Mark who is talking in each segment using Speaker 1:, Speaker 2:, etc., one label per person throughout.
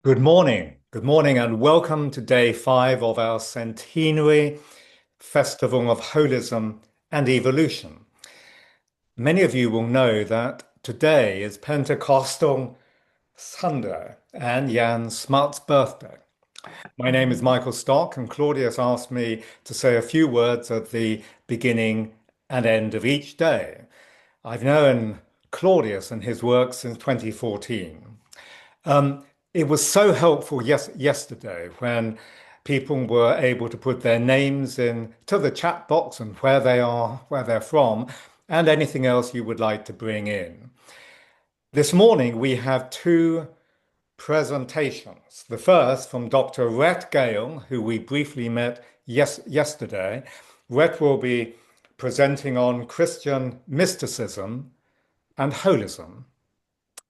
Speaker 1: Good morning, and welcome to day 5 of our centenary Festival of Holism and Evolution. Many of you will know that today is Pentecost Sunday and Jan Smuts' birthday. My name is Michael Stock, and Claudius asked me to say a few words at the beginning and end of each day. I've known Claudius and his work since 2014. It was so helpful yesterday when people were able to put their names in to the chat box and where they are, where they're from, and anything else you would like to bring in. This morning we have two presentations. The first from Dr. Rhett Gayle, who we briefly met yesterday. Rhett will be presenting on Christian mysticism and holism.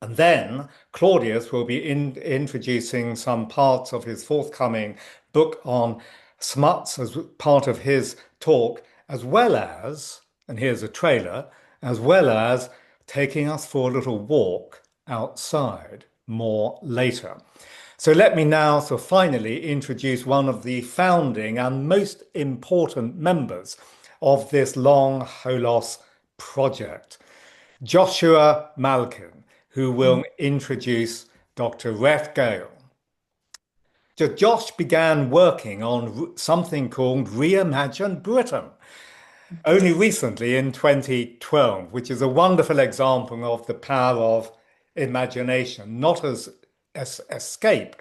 Speaker 1: And then Claudius will be introducing some parts of his forthcoming book on Smuts as part of his talk, as well as, and here's a trailer, as well as taking us for a little walk outside more later. So let me now finally introduce one of the founding and most important members of this long Holos project, Joshua Malkin, who will introduce Dr. Rhett Gayle. Josh began working on something called Reimagine Britain only recently in 2012, which is a wonderful example of the power of imagination, not as escape,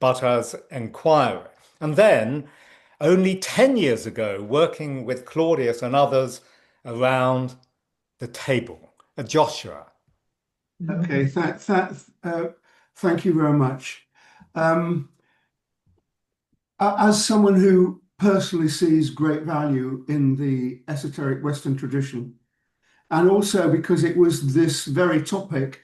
Speaker 1: but as inquiry. And then, only 10 years ago, working with Claudius and others around the table, Joshua.
Speaker 2: Okay, thank you very much. As someone who personally sees great value in the esoteric Western tradition, and also because it was this very topic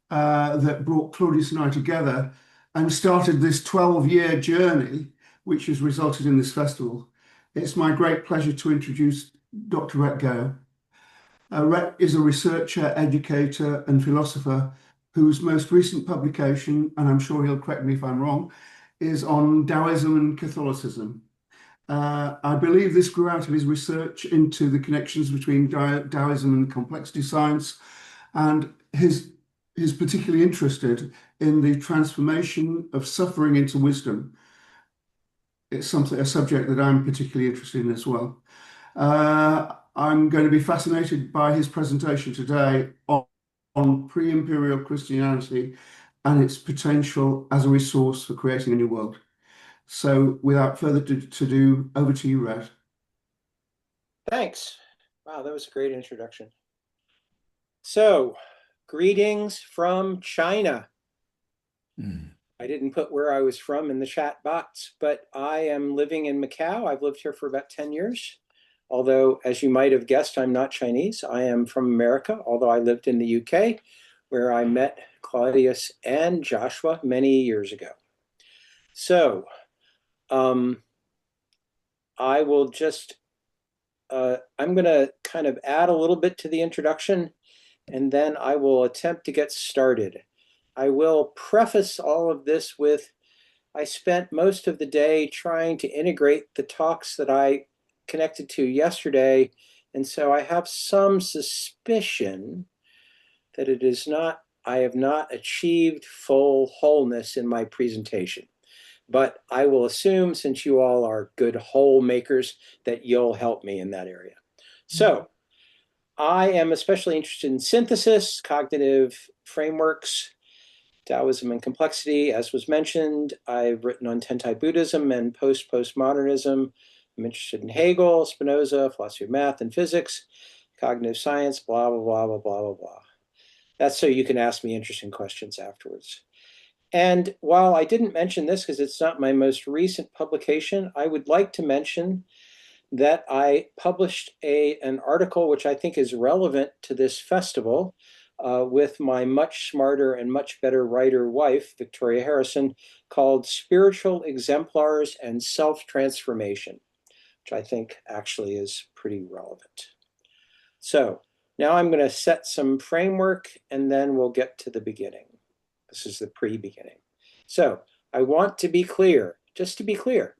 Speaker 2: that brought Claudius and I together and started this 12-year journey, which has resulted in this festival, it's my great pleasure to introduce Dr. Rhett Gayle. Rhett is a researcher, educator, and philosopher whose most recent publication, and I'm sure he'll correct me if I'm wrong, is on Taoism and Catholicism. I believe this grew out of his research into the connections between Taoism and complexity science, and he's particularly interested in the transformation of suffering into wisdom. It's a subject that I'm particularly interested in as well. I'm going to be fascinated by his presentation today on pre-imperial Christianity and its potential as a resource for creating a new world. So without further ado, over to you, Rhett.
Speaker 3: Thanks. Wow, that was a great introduction. So, greetings from China. I didn't put where I was from in the chat box, but I am living in Macau. I've lived here for about 10 years. Although, as you might have guessed, I'm not Chinese. I am from America, although I lived in the UK, where I met Claudius and Joshua many years ago. So, I will just, I'm going to kind of add a little bit to the introduction, and then I will attempt to get started. I will preface all of this with, I spent most of the day trying to integrate the talks that I connected to yesterday, and so I have some suspicion that I have not achieved full wholeness in my presentation. But I will assume, since you all are good whole makers, that you'll help me in that area. So I am especially interested in synthesis, cognitive frameworks, Taoism and complexity, as was mentioned. I've written on Tentai Buddhism and postmodernism. I'm interested in Hegel, Spinoza, philosophy of math and physics, cognitive science, blah, blah, blah, blah, blah, blah, blah. That's so you can ask me interesting questions afterwards. And while I didn't mention this because it's not my most recent publication, I would like to mention that I published an article which I think is relevant to this festival with my much smarter and much better writer wife, Victoria Harrison, called Spiritual Exemplars and Self-Transformation, which I think actually is pretty relevant. So now I'm going to set some framework and then we'll get to the beginning. This is the pre-beginning. So I want to be clear, just to be clear,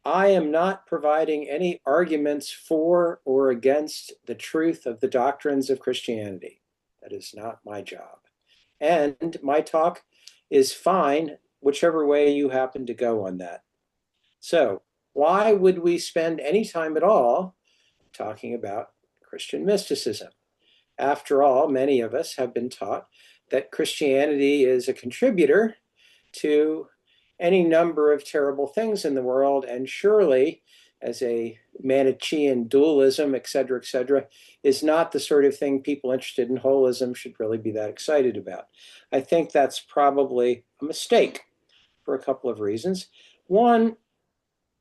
Speaker 3: I am not providing any arguments for or against the truth of the doctrines of Christianity. That is not my job. And my talk is fine, whichever way you happen to go on that. So, why would we spend any time at all talking about Christian mysticism? After all, many of us have been taught that Christianity is a contributor to any number of terrible things in the world, and surely, as a Manichaean dualism, et cetera, is not the sort of thing people interested in holism should really be that excited about. I think that's probably a mistake for a couple of reasons. One,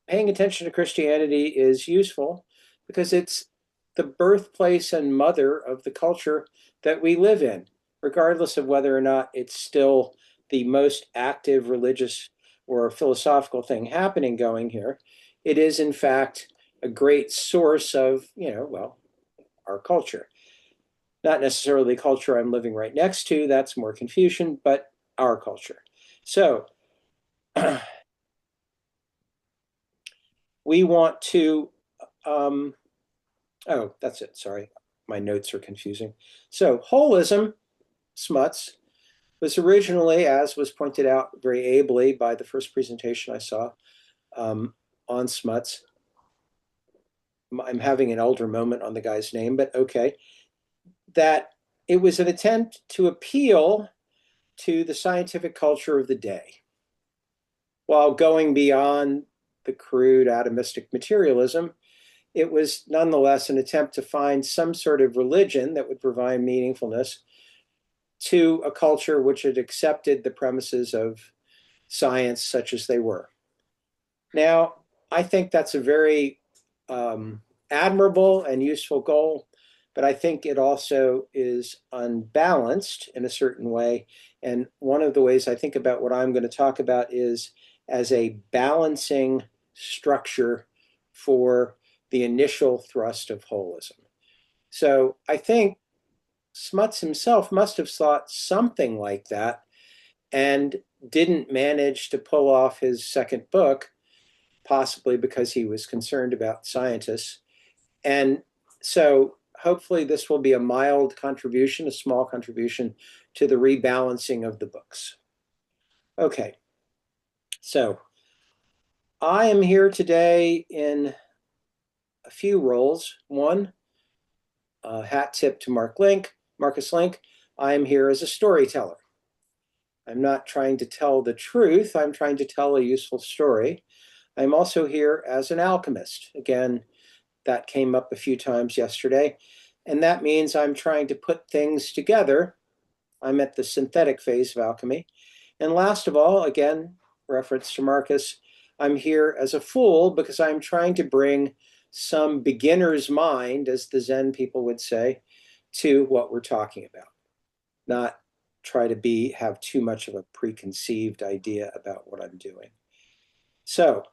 Speaker 3: paying attention to Christianity is useful because it's the birthplace and mother of the culture that we live in, regardless of whether or not it's still the most active religious or philosophical thing happening going here. It is, in fact, a great source of, well, our culture. Not necessarily the culture I'm living right next to, that's more Confucian, but our culture. So, we want to, oh, that's it, sorry. My notes are confusing. So holism, Smuts, was originally, as was pointed out very ably by the first presentation I saw on Smuts. I'm having an elder moment on the guy's name, but okay. That it was an attempt to appeal to the scientific culture of the day while going beyond the crude atomistic materialism. It was nonetheless an attempt to find some sort of religion that would provide meaningfulness to a culture which had accepted the premises of science such as they were. Now, I think that's a very admirable and useful goal, but I think it also is unbalanced in a certain way. And one of the ways I think about what I'm going to talk about is as a balancing structure for the initial thrust of holism. So I think Smuts himself must have thought something like that and didn't manage to pull off his second book, possibly because he was concerned about scientists. And so hopefully this will be a mild contribution, a small contribution to the rebalancing of the books. Okay, so I am here today in a few roles. One, hat tip to Marcus Link. I am here as a storyteller. I'm not trying to tell the truth. I'm trying to tell a useful story. I'm also here as an alchemist. Again, that came up a few times yesterday. And that means I'm trying to put things together. I'm at the synthetic phase of alchemy. And last of all, again, reference to Marcus, I'm here as a fool because I'm trying to bring some beginner's mind, as the Zen people would say, to what we're talking about. Not try to have too much of a preconceived idea about what I'm doing. So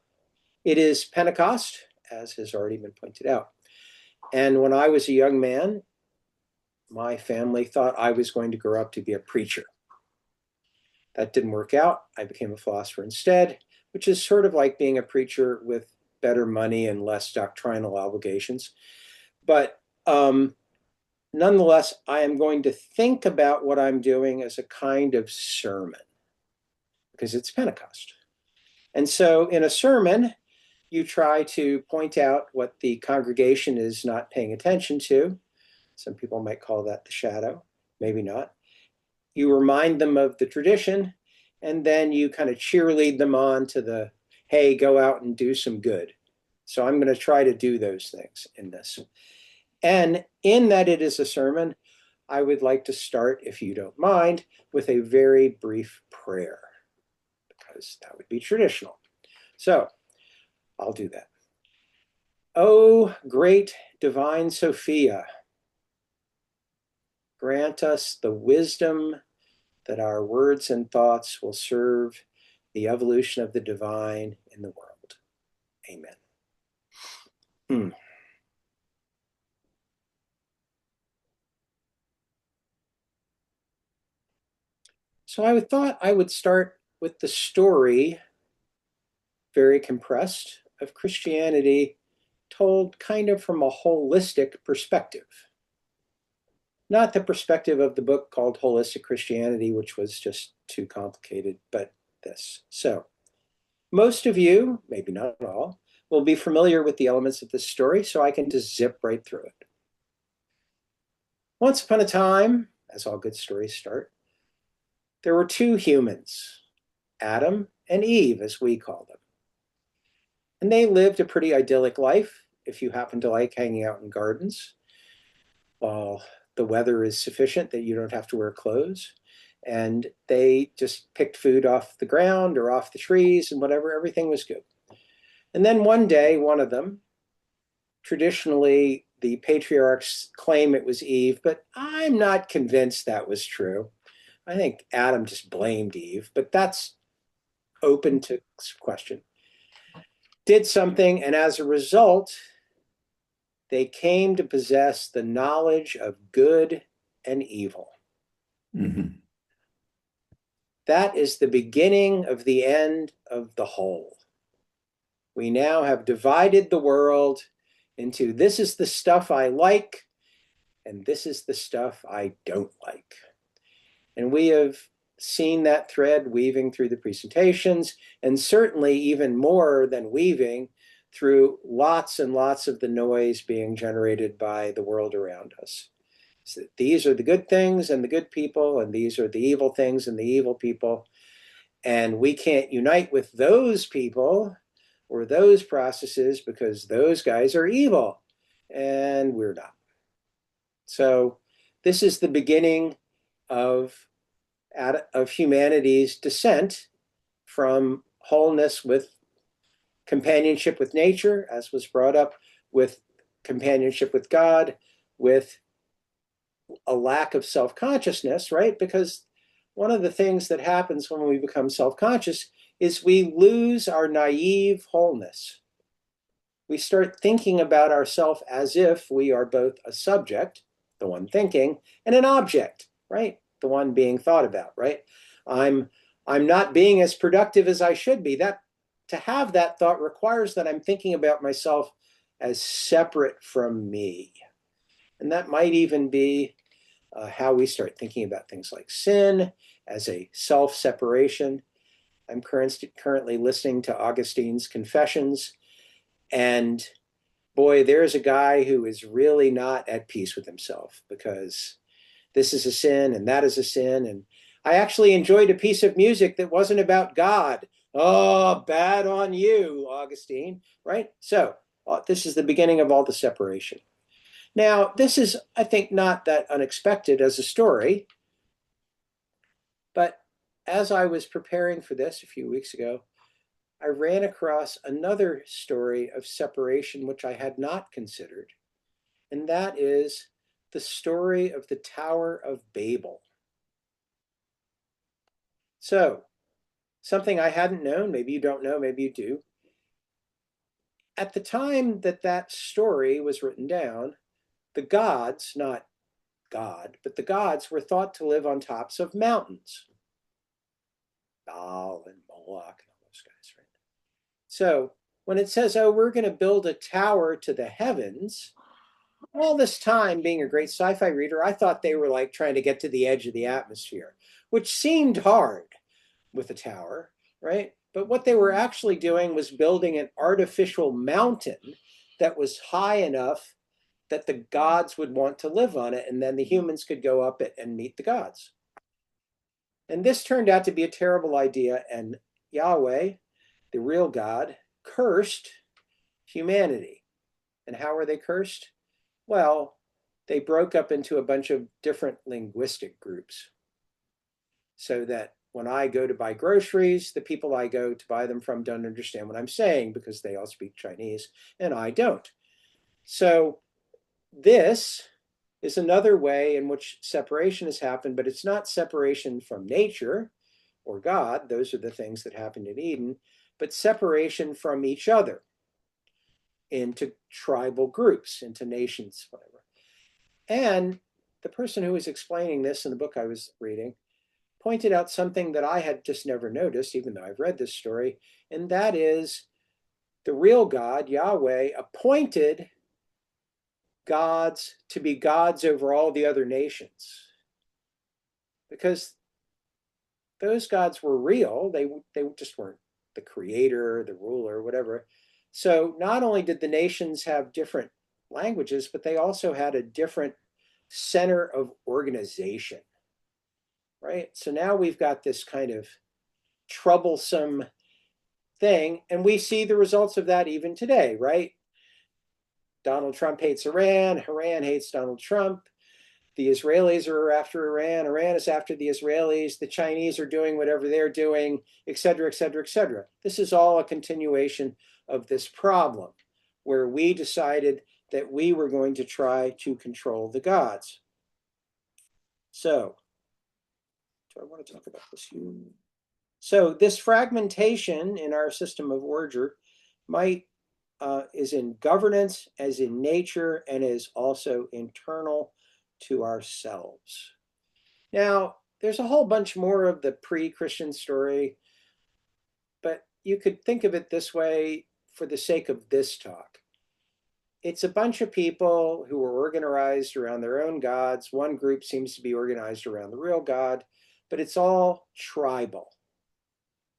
Speaker 3: it is Pentecost, as has already been pointed out. And when I was a young man, my family thought I was going to grow up to be a preacher. That didn't work out. I became a philosopher instead, which is sort of like being a preacher with better money and less doctrinal obligations. But nonetheless, I am going to think about what I'm doing as a kind of sermon because it's Pentecost. And so in a sermon, you try to point out what the congregation is not paying attention to. Some people might call that the shadow, maybe not. You remind them of the tradition, and then you kind of cheerlead them on to the, hey, go out and do some good. So I'm going to try to do those things in this. And in that it is a sermon, I would like to start, if you don't mind, with a very brief prayer, because that would be traditional. So I'll do that. O great divine Sophia, grant us the wisdom that our words and thoughts will serve the evolution of the divine in the world. Amen. So I thought I would start with the story, very compressed, of Christianity told kind of from a holistic perspective. Not the perspective of the book called Holistic Christianity, which was just too complicated, but this. So most of you, maybe not all, will be familiar with the elements of this story, so I can just zip right through it. Once upon a time, as all good stories start, there were two humans, Adam and Eve, as we call them. And they lived a pretty idyllic life, if you happen to like hanging out in gardens, while the weather is sufficient that you don't have to wear clothes. And they just picked food off the ground or off the trees and whatever, everything was good. And then one day, one of them, traditionally, the patriarchs claim it was Eve, but I'm not convinced that was true. I think Adam just blamed Eve, but that's open to question. Did something, and as a result, they came to possess the knowledge of good and evil.
Speaker 4: Mm-hmm.
Speaker 3: That is the beginning of the end of the whole. We now have divided the world into this is the stuff I like, and this is the stuff I don't like. And we have seen that thread weaving through the presentations, and certainly even more than weaving through lots and lots of the noise being generated by the world around us. So these are the good things and the good people, and these are the evil things and the evil people. And we can't unite with those people or those processes because those guys are evil, and we're not. So this is the beginning of humanity's descent from wholeness with companionship with nature, as was brought up, with companionship with God, with a lack of self-consciousness, right? Because one of the things that happens when we become self-conscious is we lose our naive wholeness. We start thinking about ourselves as if we are both a subject, the one thinking, and an object, right? The one being thought about, right? I'm not being as productive as I should be. That to have that thought requires that I'm thinking about myself as separate from me. And that might even be how we start thinking about things like sin as a self-separation. I'm currently listening to Augustine's Confessions, and boy, there's a guy who is really not at peace with himself because this is a sin and that is a sin. And I actually enjoyed a piece of music that wasn't about God. Oh, bad on you, Augustine, right? So this is the beginning of all the separation. Now, this is, I think, not that unexpected as a story, but as I was preparing for this a few weeks ago, I ran across another story of separation which I had not considered, and that is the story of the Tower of Babel. So, something I hadn't known, maybe you don't know, maybe you do. At the time that that story was written down, the gods, not God, but the gods were thought to live on tops of mountains. Baal and Moloch and all those guys, right? So when it says, oh, we're going to build a tower to the heavens, all this time being a great sci-fi reader, I thought they were like trying to get to the edge of the atmosphere, which seemed hard with a tower, right? But what they were actually doing was building an artificial mountain that was high enough that the gods would want to live on it, and then the humans could go up it and meet the gods. And this turned out to be a terrible idea, and Yahweh, the real God, cursed humanity. And how were they cursed? Well, they broke up into a bunch of different linguistic groups. So that when I go to buy groceries, the people I go to buy them from don't understand what I'm saying because they all speak Chinese and I don't. So this is another way in which separation has happened, but it's not separation from nature or God. Those are the things that happened in Eden, but separation from each other into tribal groups, into nations, whatever. And the person who was explaining this in the book I was reading pointed out something that I had just never noticed, even though I've read this story, and that is the real God, Yahweh, appointed gods to be gods over all the other nations. Because those gods were real, they just weren't the creator, the ruler, whatever. So not only did the nations have different languages, but they also had a different center of organization, right? So now we've got this kind of troublesome thing, and we see the results of that even today, right? Donald Trump hates Iran, Iran hates Donald Trump. The Israelis are after Iran, Iran is after the Israelis, the Chinese are doing whatever they're doing, et cetera, et cetera, et cetera. This is all a continuation of this problem where we decided that we were going to try to control the gods. So, do I want to talk about this? So this fragmentation in our system of order is in governance, as in nature, and is also internal to ourselves. Now, there's a whole bunch more of the pre-Christian story, but you could think of it this way for the sake of this talk. It's a bunch of people who are organized around their own gods. One group seems to be organized around the real God, but it's all tribal,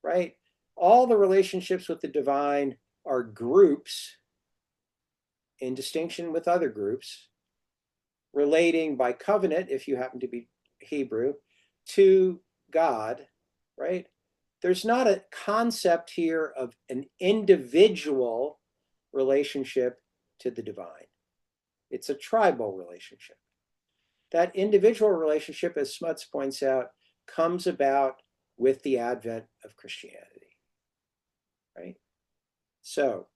Speaker 3: right? All the relationships with the divine are groups, in distinction with other groups, relating by covenant, if you happen to be Hebrew, to God, right? There's not a concept here of an individual relationship to the divine. It's a tribal relationship. That individual relationship, as Smuts points out, comes about with the advent of Christianity, right? So,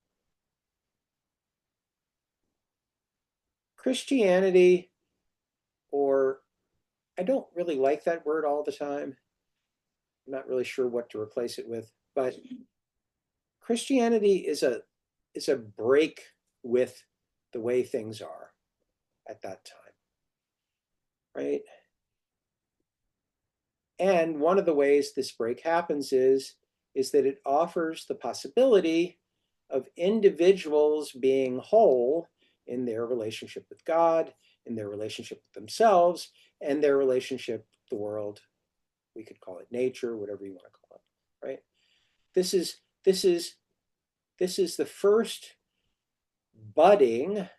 Speaker 3: Christianity, or I don't really like that word all the time. I'm not really sure what to replace it with, but Christianity is a break with the way things are at that time, right? And one of the ways this break happens is that it offers the possibility of individuals being whole in their relationship with God, in their relationship with themselves, and their relationship with the world. We could call it nature, whatever you want to call it, right? This is the first budding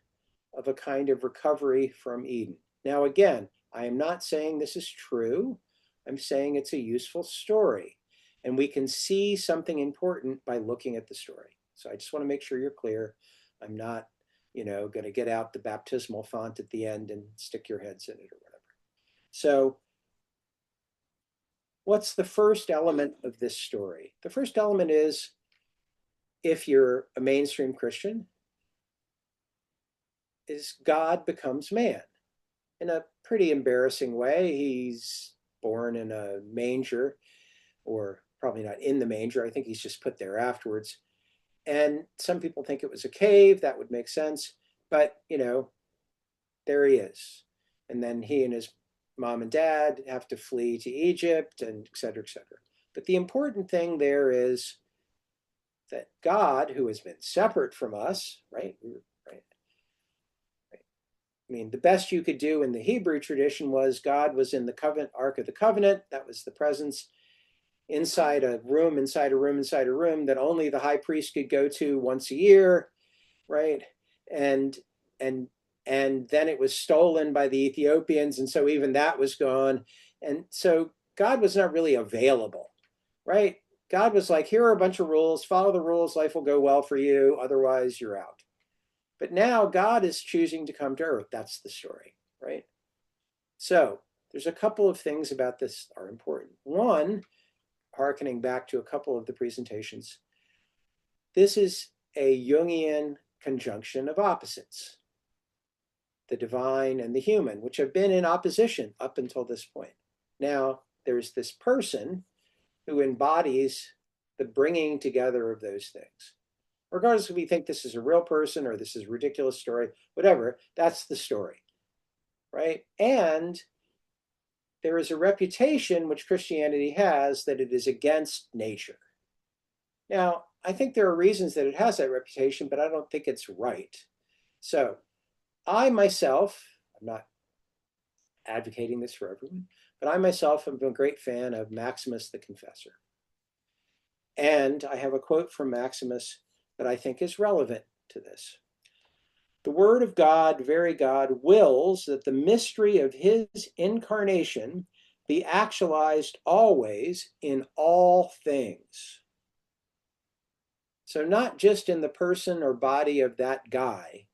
Speaker 3: of a kind of recovery from Eden. Now, again, I am not saying this is true. I'm saying it's a useful story. And we can see something important by looking at the story. So I just want to make sure you're clear. I'm not, going to get out the baptismal font at the end and stick your heads in it or whatever. So what's the first element of this story? The first element is, if you're a mainstream Christian, is God becomes man in a pretty embarrassing way. He's born in a manger, or probably not in the manger. I think he's just put there afterwards. And some people think it was a cave. That would make sense. But, there he is. And then he and his mom and dad have to flee to Egypt, and et cetera, et cetera. But the important thing there is that God, who has been separate from us, right? I mean, the best you could do in the Hebrew tradition was God was in the covenant, Ark of the Covenant. That was the presence inside a room, inside a room, inside a room that only the high priest could go to once a year, right? And then it was stolen by the Ethiopians, and so even that was gone. And so God was not really available, right? God was like, here are a bunch of rules, follow the rules, life will go well for you, otherwise you're out. But now God is choosing to come to earth. That's the story, right? So there's a couple of things about this are important. One, hearkening back to a couple of the presentations, this is a Jungian conjunction of opposites, the divine and the human, which have been in opposition up until this point. Now, there's this person who embodies the bringing together of those things. Regardless if we think this is a real person or this is a ridiculous story, whatever, that's the story, right? And there is a reputation which Christianity has that it is against nature. Now, I think there are reasons that it has that reputation, but I don't think it's right. So I myself, I'm not advocating this for everyone, but I myself am a great fan of Maximus the Confessor. And I have a quote from Maximus that I think is relevant to this. The word of God, very God, wills that the mystery of his incarnation be actualized always in all things. So not just in the person or body of that guy,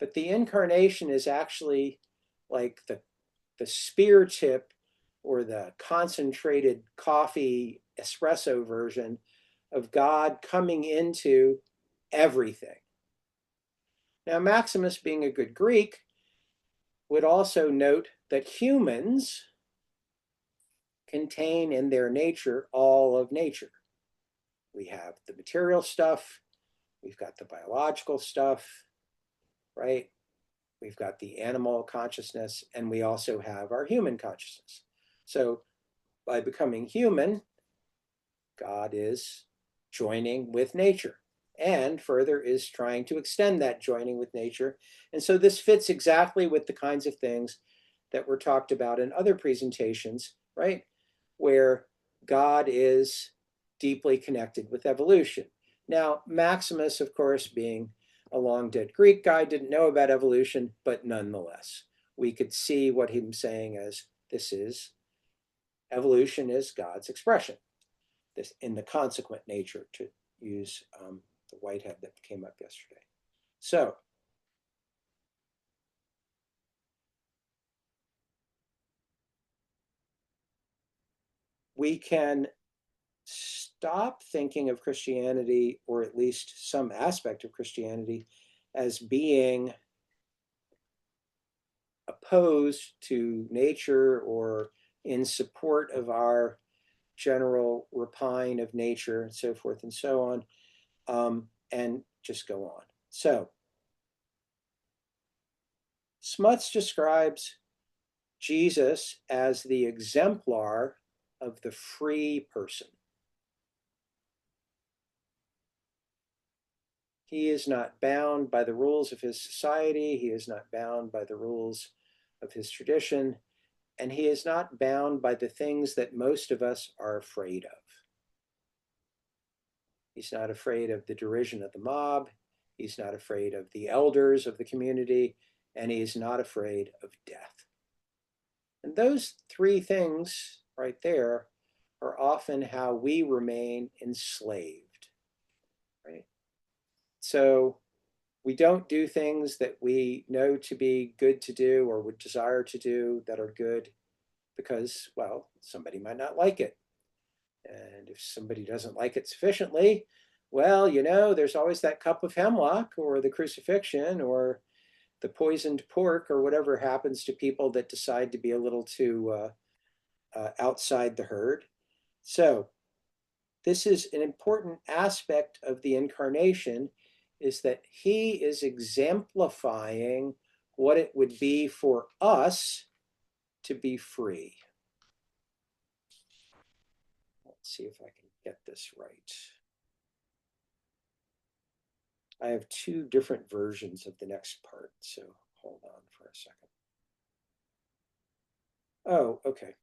Speaker 3: but the incarnation is actually like the spear tip or the concentrated coffee espresso version of God coming into everything. Now, Maximus, being a good Greek, would also note that humans contain in their nature all of nature. We have the material stuff, we've got the biological stuff, right? We've got the animal consciousness, and we also have our human consciousness. So by becoming human, God is joining with nature, and further is trying to extend that joining with nature. And so this fits exactly with the kinds of things that were talked about in other presentations, right? Where God is deeply connected with evolution. Now, Maximus, of course, being a long dead Greek guy, didn't know about evolution, but nonetheless, we could see what he was saying as evolution is God's expression, this in the consequent nature, to use the Whitehead that came up yesterday. So we can stop thinking of Christianity, or at least some aspect of Christianity, as being opposed to nature or in support of our general rapine of nature and so forth and so on, and just go on. So Smuts describes Jesus as the exemplar of the free person. He is not bound by the rules of his society. He is not bound by the rules of his tradition. And he is not bound by the things that most of us are afraid of. He's not afraid of the derision of the mob. He's not afraid of the elders of the community. And he is not afraid of death. And those three things right there are often how we remain enslaved, right? So we don't do things that we know to be good to do or would desire to do that are good because, well, somebody might not like it. And if somebody doesn't like it sufficiently, well, you know, there's always that cup of hemlock or the crucifixion or the poisoned pork or whatever happens to people that decide to be a little too outside the herd. So this is an important aspect of the incarnation, is that he is exemplifying what it would be for us to be free. Let's see if I can get this right. I have two different versions of the next part, so hold on for a second. Oh, okay.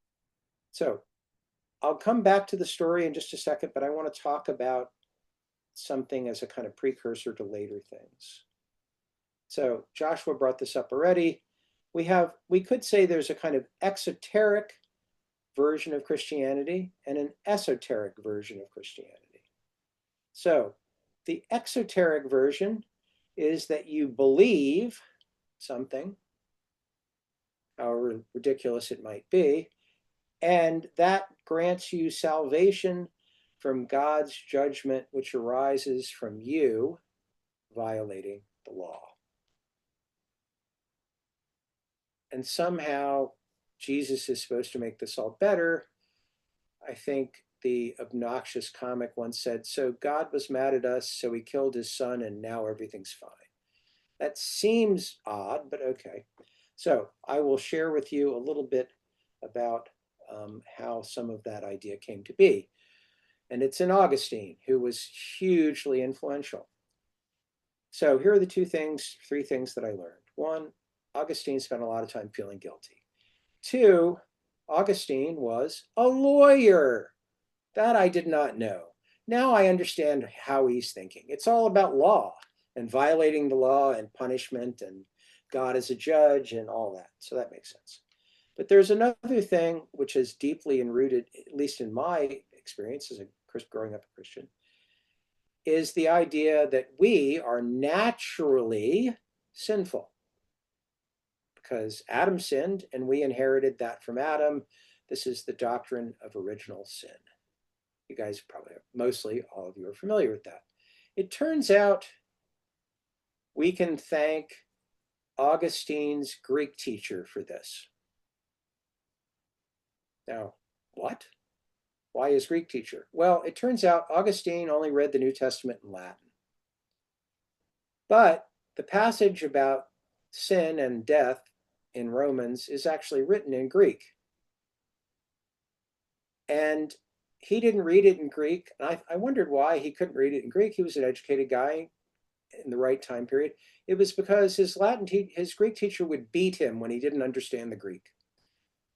Speaker 3: So I'll come back to the story in just a second, but I want to talk about something as a kind of precursor to later things. So Joshua brought this up already. We could say there's a kind of exoteric version of Christianity and an esoteric version of Christianity. So the exoteric version is that you believe something, however ridiculous it might be, and that grants you salvation from God's judgment, which arises from you violating the law. And somehow Jesus is supposed to make this all better. I think the obnoxious comic once said, so God was mad at us, so he killed his son, and now everything's fine. That seems odd, but okay. So I will share with you a little bit about how some of that idea came to be. And it's in Augustine, who was hugely influential. So here are the three things that I learned. One, Augustine spent a lot of time feeling guilty. Two, Augustine was a lawyer. That I did not know. Now I understand how he's thinking. It's all about law and violating the law and punishment and God as a judge and all that. So that makes sense. But there's another thing which is deeply enrooted, at least in my experience as a growing up a Christian, is the idea that we are naturally sinful because Adam sinned and we inherited that from Adam. This is the doctrine of original sin. You guys probably, mostly all of you are familiar with that. It turns out we can thank Augustine's Greek teacher for this. Now, what? Why his Greek teacher? Well, it turns out Augustine only read the New Testament in Latin. But the passage about sin and death in Romans is actually written in Greek. And he didn't read it in Greek. I wondered why he couldn't read it in Greek. He was an educated guy in the right time period. It was because his Greek teacher would beat him when he didn't understand the Greek.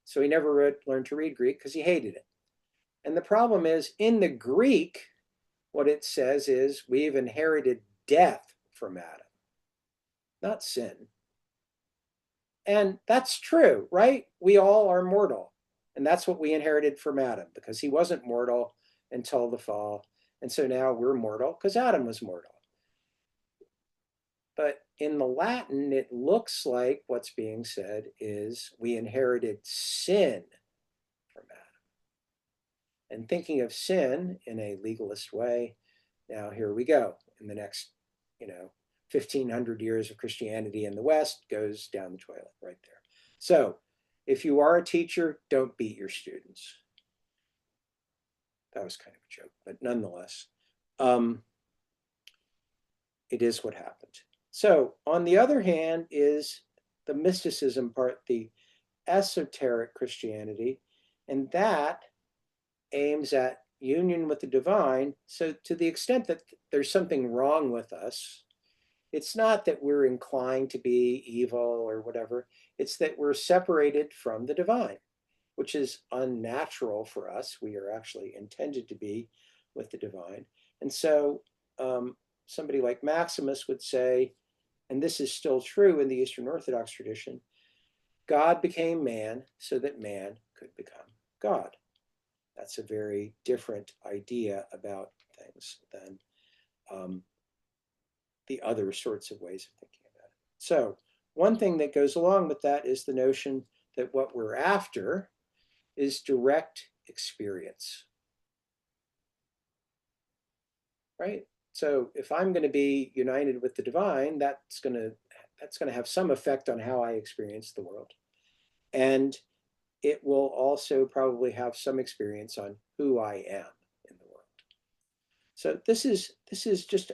Speaker 3: So he never learned to read Greek because he hated it. And the problem is, in the Greek, what it says is we've inherited death from Adam, not sin. And that's true, right? We all are mortal. And that's what we inherited from Adam, because he wasn't mortal until the fall. And so now we're mortal because Adam was mortal. But in the Latin, it looks like what's being said is we inherited sin from Adam. And thinking of sin in a legalist way, now here we go. In the next, 1,500 years of Christianity in the West goes down the toilet right there. So if you are a teacher, don't beat your students. That was kind of a joke, but nonetheless, it is what happened. So on the other hand is the mysticism part, the esoteric Christianity, and that aims at union with the divine. So to the extent that there's something wrong with us, it's not that we're inclined to be evil or whatever. It's that we're separated from the divine, which is unnatural for us. We are actually intended to be with the divine. And so somebody like Maximus would say, and this is still true in the Eastern Orthodox tradition, God became man so that man could become God. That's a very different idea about things than the other sorts of ways of thinking about it. So one thing that goes along with that is the notion that what we're after is direct experience, right? So if I'm going to be united with the divine, that's going to have some effect on how I experience the world. And it will also probably have some experience on who I am in the world. So this is just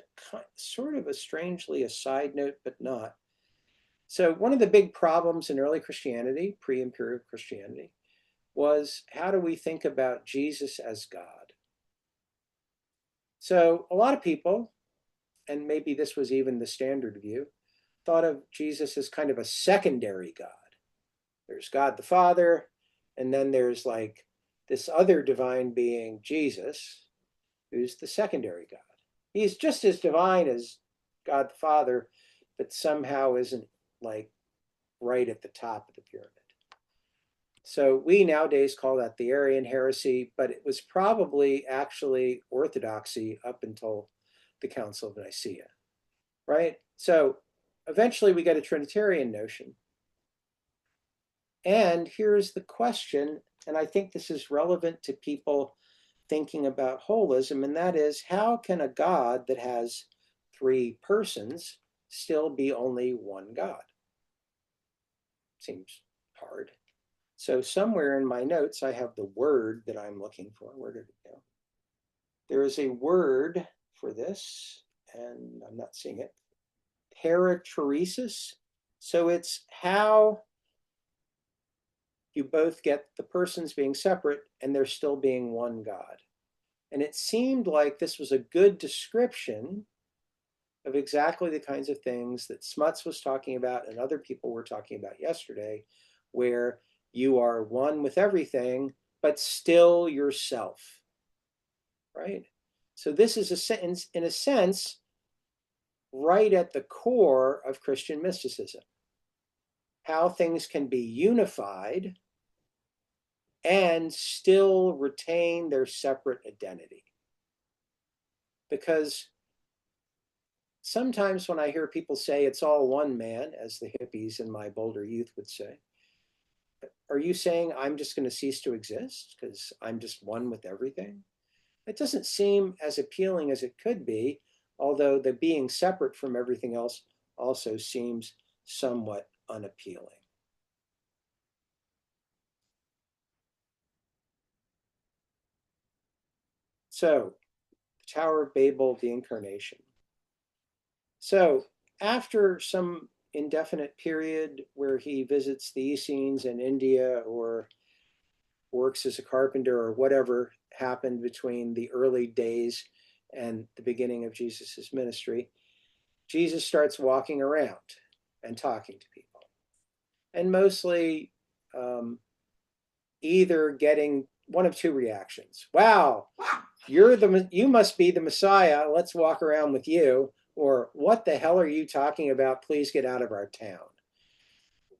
Speaker 3: sort of a strangely a side note, but not. So one of the big problems in early Christianity, pre-imperial Christianity, was how do we think about Jesus as God? So a lot of people, and maybe this was even the standard view, thought of Jesus as kind of a secondary God. There's God the Father, and then there's like this other divine being, Jesus, who's the secondary God. He's just as divine as God the Father, but somehow isn't like right at the top of the pyramid. So we nowadays call that the Arian heresy, but it was probably actually orthodoxy up until the Council of Nicaea, right? So eventually we get a Trinitarian notion. And here's the question, and I think this is relevant to people thinking about holism, and that is, how can a God that has three persons still be only one God? Seems hard. So somewhere in my notes, I have the word that I'm looking for. Where did it go? There is a word for this, and I'm not seeing it. Perichoresis. So it's how you both get the persons being separate and there still being one God. And it seemed like this was a good description of exactly the kinds of things that Smuts was talking about and other people were talking about yesterday, where you are one with everything, but still yourself, right? So this is, in a sense, right at the core of Christian mysticism, how things can be unified and still retain their separate identity. Because sometimes when I hear people say it's all one man, as the hippies in my bolder youth would say, are you saying I'm just going to cease to exist because I'm just one with everything? It doesn't seem as appealing as it could be, although the being separate from everything else also seems somewhat unappealing. So, the Tower of Babel, the incarnation. So, after some indefinite period where he visits the Essenes in India or works as a carpenter or whatever happened between the early days and the beginning of Jesus's ministry, Jesus starts walking around and talking to people. And mostly either getting one of two reactions. Wow, you must be the Messiah. Let's walk around with you. Or what the hell are you talking about? Please get out of our town.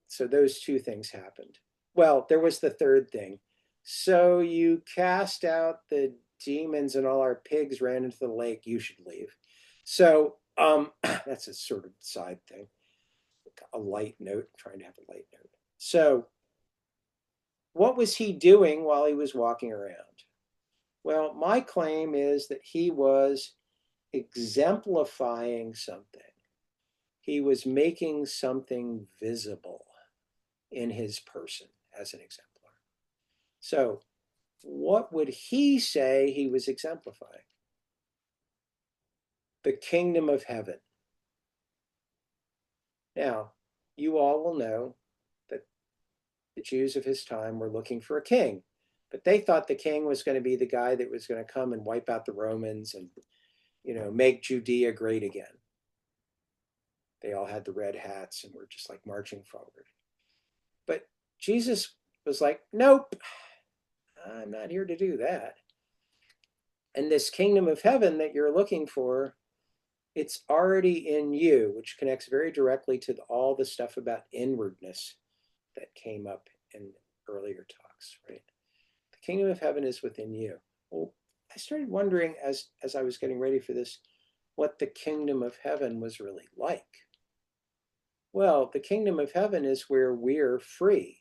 Speaker 3: So those two things happened. Well, there was the third thing. So you cast out the demons and all our pigs ran into the lake. You should leave. So that's a sort of side thing. A light note, trying to have a light note. So what was he doing while he was walking around? Well, my claim is that he was exemplifying something. He was making something visible in his person as an exemplar. So what would he say he was exemplifying? The kingdom of heaven. Now, you all will know that the Jews of his time were looking for a king, but they thought the king was going to be the guy that was going to come and wipe out the Romans and, make Judea great again. They all had the red hats and were just like marching forward. But Jesus was like, nope, I'm not here to do that. And this kingdom of heaven that you're looking for, it's already in you, which connects very directly to all the stuff about inwardness that came up in earlier talks, right? The kingdom of heaven is within you. Well, I started wondering as I was getting ready for this, what the kingdom of heaven was really like. Well, the kingdom of heaven is where we're free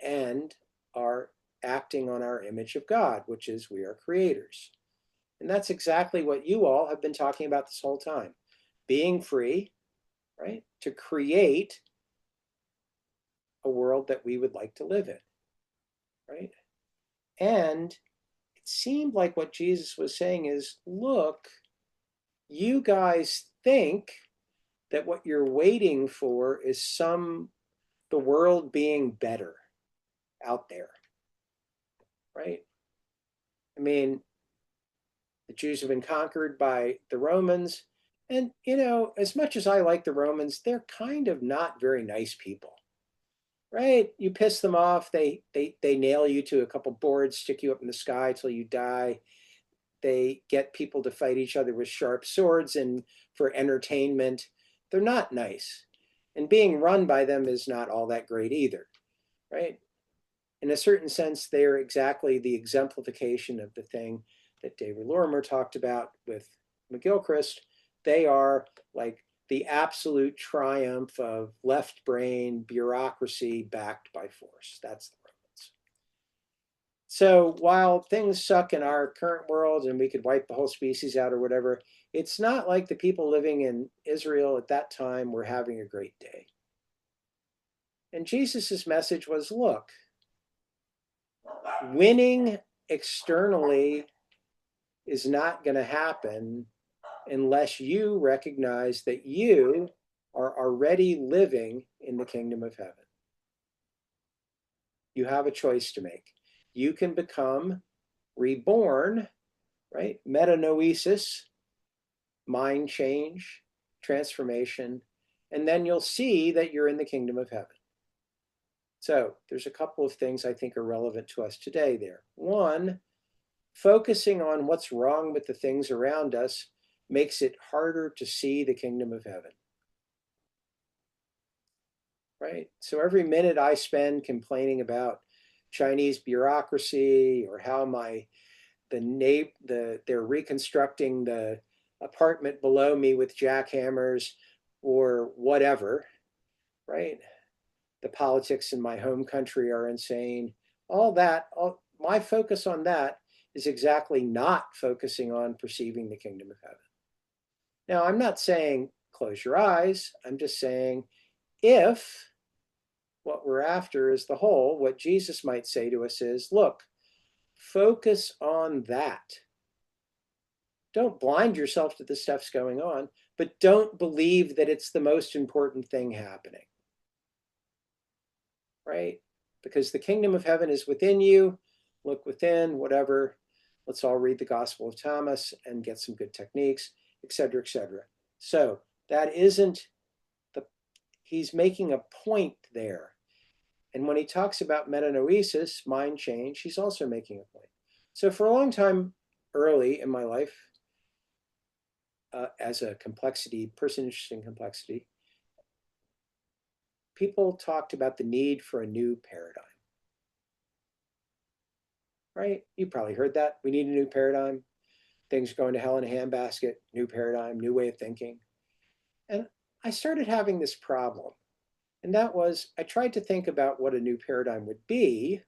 Speaker 3: and are acting on our image of God, which is we are creators. And that's exactly what you all have been talking about this whole time. Being free, right, to create a world that we would like to live in, right? And it seemed like what Jesus was saying is, look, you guys think that what you're waiting for is the world being better out there, right? I mean, the Jews have been conquered by the Romans. And, as much as I like the Romans, they're kind of not very nice people, right? You piss them off, they nail you to a couple boards, stick you up in the sky till you die. They get people to fight each other with sharp swords and for entertainment. They're not nice. And being run by them is not all that great either, right? In a certain sense, they're exactly the exemplification of the thing that David Lorimer talked about with McGilchrist. They are like the absolute triumph of left brain bureaucracy backed by force. That's the Romans. So while things suck in our current world and we could wipe the whole species out or whatever, it's not like the people living in Israel at that time were having a great day. And Jesus's message was, look, winning externally is not going to happen unless you recognize that you are already living in the kingdom of heaven. You have a choice to make. You can become reborn, right? Metanoesis, mind change, transformation, and then you'll see that you're in the kingdom of heaven. So there's a couple of things I think are relevant to us today there. One, focusing on what's wrong with the things around us makes it harder to see the kingdom of heaven. Right? So every minute I spend complaining about Chinese bureaucracy or how they're reconstructing the apartment below me with jackhammers or whatever, right? The politics in my home country are insane. My focus on that is exactly not focusing on perceiving the kingdom of heaven. Now, I'm not saying close your eyes. I'm just saying if what we're after is the whole, what Jesus might say to us is, look, focus on that. Don't blind yourself to the stuff's going on, but don't believe that it's the most important thing happening. Right? Because the kingdom of heaven is within you. Look within, whatever. Let's all read the Gospel of Thomas and get some good techniques, et cetera, et cetera. So that isn't he's making a point there. And when he talks about metanoesis, mind change, he's also making a point. So for a long time early in my life, as a person interested in complexity, people talked about the need for a new paradigm. Right? You probably heard that. We need a new paradigm. Things are going to hell in a handbasket, new paradigm, new way of thinking. And I started having this problem. And that was, I tried to think about what a new paradigm would be.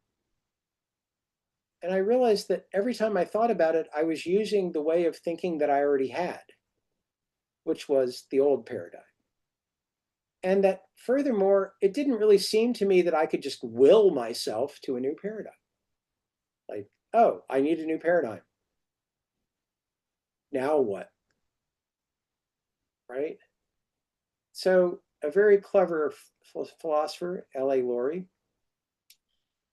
Speaker 3: And I realized that every time I thought about it, I was using the way of thinking that I already had, which was the old paradigm. And that furthermore, it didn't really seem to me that I could just will myself to a new paradigm. Like, oh, I need a new paradigm. Now what? Right? So a very clever philosopher, L.A. Laurie,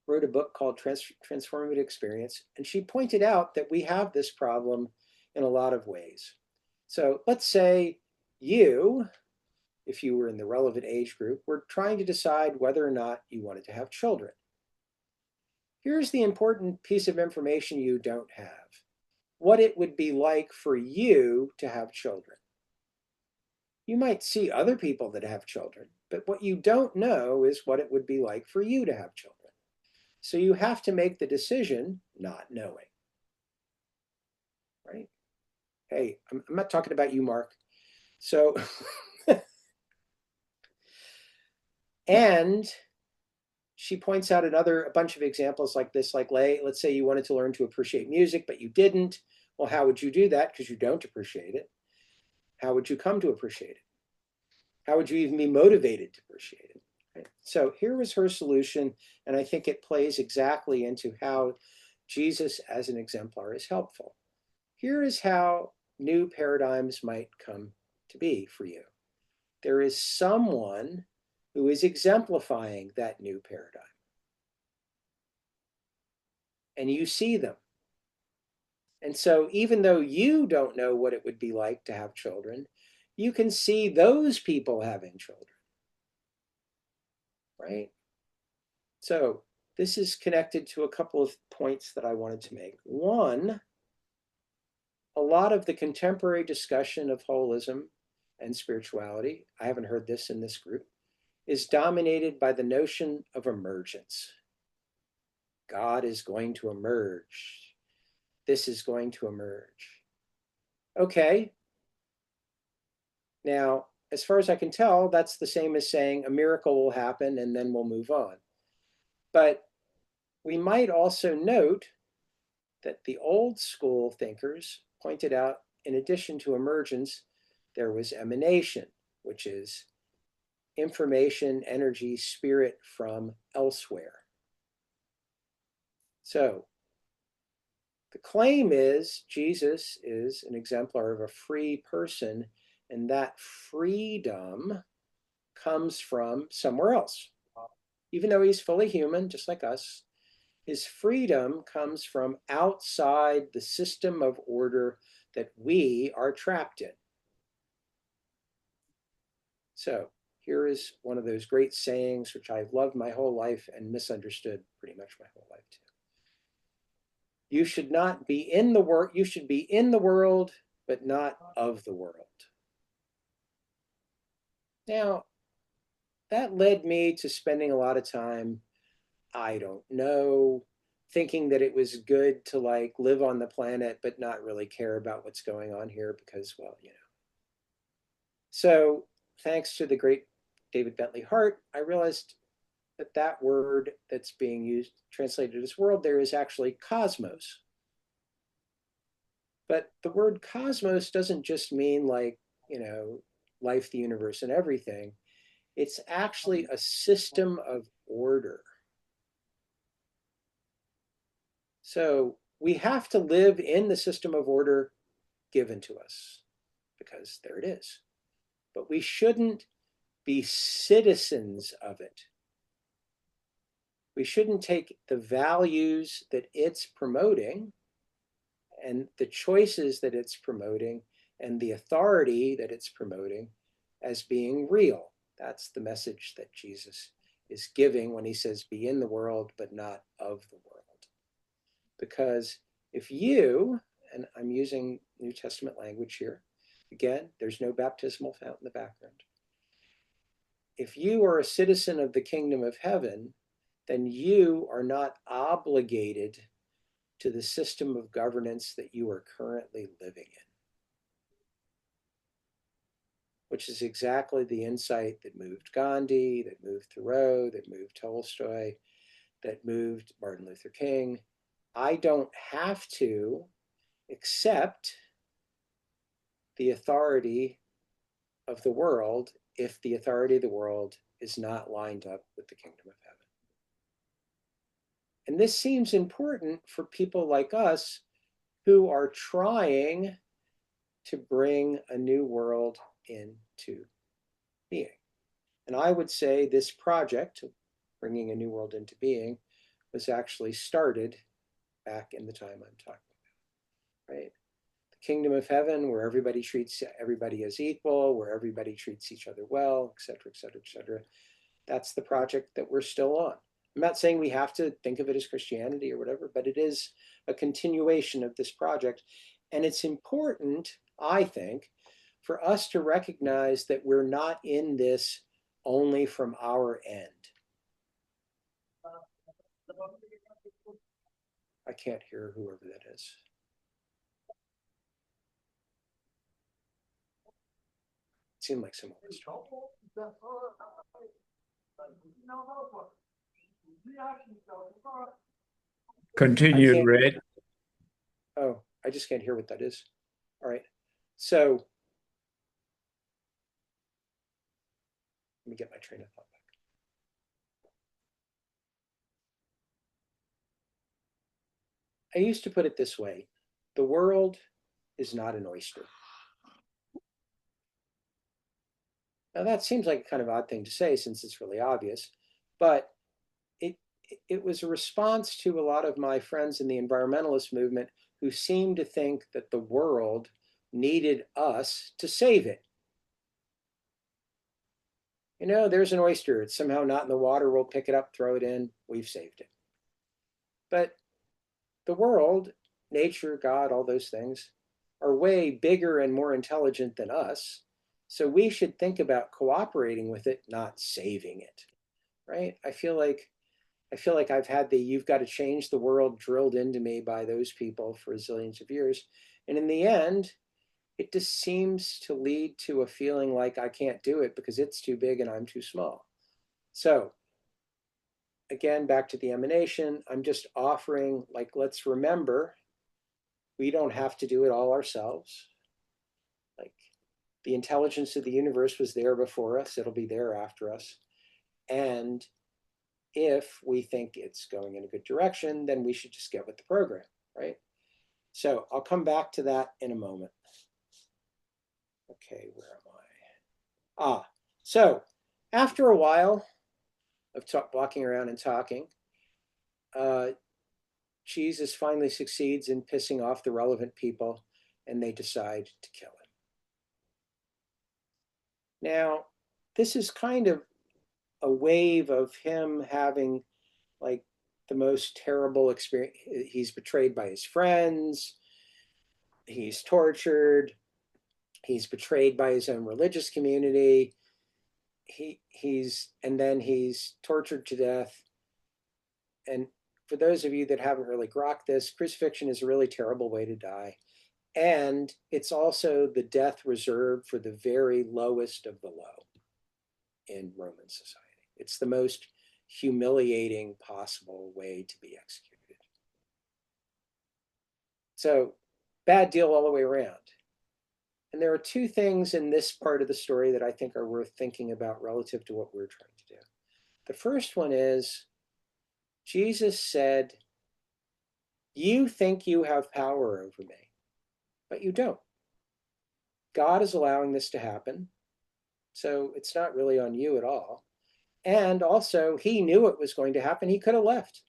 Speaker 3: wrote a book called Transformative Experience, and she pointed out that we have this problem in a lot of ways. So let's say you, if you were in the relevant age group, were trying to decide whether or not you wanted to have children. Here's the important piece of information you don't have: what it would be like for you to have children. You might see other people that have children, but what you don't know is what it would be like for you to have children. So you have to make the decision not knowing. Right? Hey, I'm not talking about you, Mark. So, and she points out a bunch of examples like this, like let's say you wanted to learn to appreciate music, but you didn't. Well, how would you do that? Because you don't appreciate it. How would you come to appreciate it? How would you even be motivated to appreciate it? Right? So here was her solution, and I think it plays exactly into how Jesus as an exemplar is helpful. Here is how new paradigms might come to be for you. There is someone who is exemplifying that new paradigm. And you see them. And so even though you don't know what it would be like to have children, you can see those people having children. Right? So this is connected to a couple of points that I wanted to make. One, a lot of the contemporary discussion of holism and spirituality, I haven't heard this in this group, is dominated by the notion of emergence. God is going to emerge. This is going to emerge. Okay. Now, as far as I can tell, that's the same as saying a miracle will happen and then we'll move on. But we might also note that the old school thinkers pointed out, in addition to emergence, there was emanation, which is information, energy, spirit from elsewhere. So the claim is Jesus is an exemplar of a free person, and that freedom comes from somewhere else. even though he's fully human, just like us, his freedom comes from outside the system of order that we are trapped in. So here is one of those great sayings which I've loved my whole life and misunderstood pretty much my whole life too. You should not be in the world, you should be in the world, but not of the world. Now, that led me to spending a lot of time, I don't know, thinking that it was good to like live on the planet, but not really care about what's going on here because, well, you know. So thanks to the great David Bentley Hart, I realized that that word that's being used, translated as world, there is actually cosmos. But the word cosmos doesn't just mean like, you know, life, the universe, and everything. It's actually a system of order. So we have to live in the system of order given to us because there it is. But we shouldn't be citizens of it. We shouldn't take the values that it's promoting and the choices that it's promoting and the authority that it's promoting as being real. That's the message that Jesus is giving when he says, be in the world, but not of the world. Because if you, and I'm using New Testament language here, again, there's no baptismal fount in the background. If you are a citizen of the kingdom of heaven, then you are not obligated to the system of governance that you are currently living in, which is exactly the insight that moved Gandhi, that moved Thoreau, that moved Tolstoy, that moved Martin Luther King. I don't have to accept the authority of the world if the authority of the world is not lined up with the kingdom of heaven. And this seems important for people like us who are trying to bring a new world into being. And I would say this project, bringing a new world into being, was actually started back in the time I'm talking about, right? The kingdom of heaven, where everybody treats everybody as equal, where everybody treats each other well, et cetera, et cetera, et cetera. That's the project that we're still on. I'm not saying we have to think of it as Christianity or whatever, but it is a continuation of this project. And it's important, I think, for us to recognize that we're not in this only from our end. I can't hear whoever that is. It seemed like someone was talking.
Speaker 4: Continue, Rhett.
Speaker 3: Oh, I just can't hear what that is. All right. So let me get my train of thought back. I used to put it this way. The world is not an oyster. Now that seems like a kind of odd thing to say since it's really obvious, but it was a response to a lot of my friends in the environmentalist movement who seemed to think that the world needed us to save it. You know, there's an oyster. It's somehow not in the water. We'll pick it up, throw it in. We've saved it. But the world, nature, God, all those things are way bigger and more intelligent than us. So we should think about cooperating with it, not saving it, right? I feel like I've had the you've got to change the world drilled into me by those people for zillions of years. And in the end, it just seems to lead to a feeling like I can't do it because it's too big and I'm too small. So again, back to the emanation, I'm just offering, like, let's remember, we don't have to do it all ourselves. Like, the intelligence of the universe was there before us, it'll be there after us. And if we think it's going in a good direction, then we should just get with the program, right? So I'll come back to that in a moment. Okay, where am I? So after a while of walking around and talking, Jesus finally succeeds in pissing off the relevant people, and they decide to kill him. Now, this is kind of a wave of him having like the most terrible experience. He's betrayed by his friends. He's tortured. He's betrayed by his own religious community. And then he's tortured to death. And for those of you that haven't really grokked this, crucifixion is a really terrible way to die. And it's also the death reserved for the very lowest of the low in Roman society. It's the most humiliating possible way to be executed. So bad deal all the way around. And there are two things in this part of the story that I think are worth thinking about relative to what we're trying to do. The first one is Jesus said, "You think you have power over me, but you don't. God is allowing this to happen, so it's not really on you at all. And also, he knew it was going to happen. He could have left,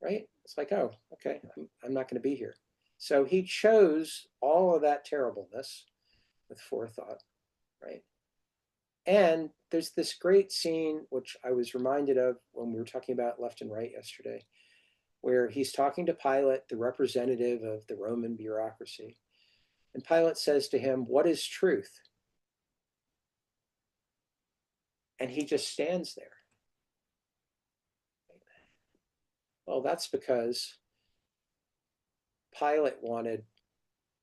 Speaker 3: right? It's like, oh, okay, I'm not going to be here." So he chose all of that terribleness with forethought, right? And there's this great scene, which I was reminded of when we were talking about left and right yesterday, where he's talking to Pilate, the representative of the Roman bureaucracy. And Pilate says to him, "What is truth?" And he just stands there. Well, that's because Pilate wanted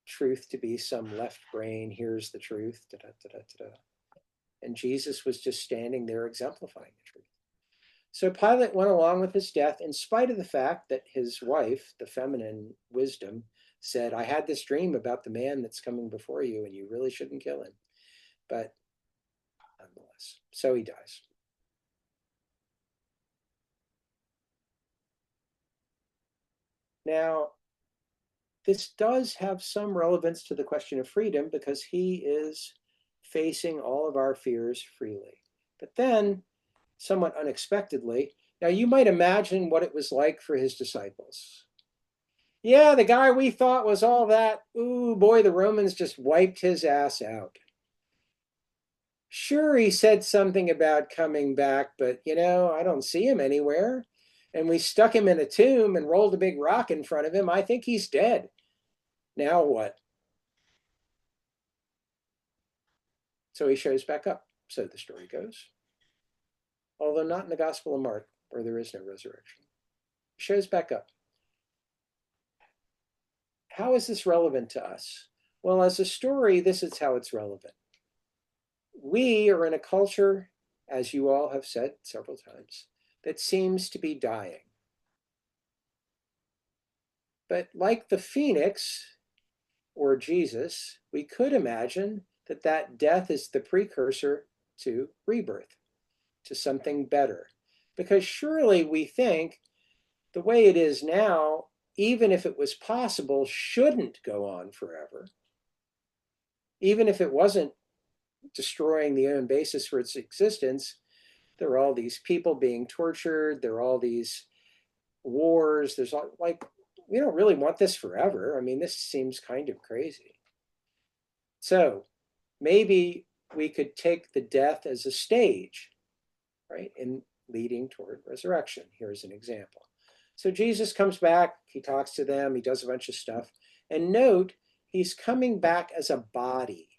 Speaker 3: truth to be some left brain, here's the truth, da, da, da, da, da. And Jesus was just standing there exemplifying the truth. So Pilate went along with his death in spite of the fact that his wife, the feminine wisdom, said, "I had this dream about the man that's coming before you, and you really shouldn't kill him." But nonetheless, so he dies. Now, this does have some relevance to the question of freedom because he is facing all of our fears freely. But then, somewhat unexpectedly, now you might imagine what it was like for his disciples. Yeah, the guy we thought was all that, ooh, boy, the Romans just wiped his ass out. Sure, he said something about coming back, but, I don't see him anywhere. And we stuck him in a tomb and rolled a big rock in front of him. I think he's dead. Now what? So he shows back up, so the story goes. Although not in the Gospel of Mark, where there is no resurrection. He shows back up. How is this relevant to us? Well, as a story, this is how it's relevant. We are in a culture, as you all have said several times, that seems to be dying. But like the phoenix or Jesus, we could imagine that death is the precursor to rebirth, to something better. Because surely we think the way it is now, even if it was possible, shouldn't go on forever. Even if it wasn't destroying the own basis for its existence, there are all these people being tortured, there are all these wars, there's all, like, we don't really want this forever. I mean, this seems kind of crazy. So maybe we could take the death as a stage, right, in leading toward resurrection. Here's an example. So Jesus comes back, he talks to them, he does a bunch of stuff. And note, he's coming back as a body.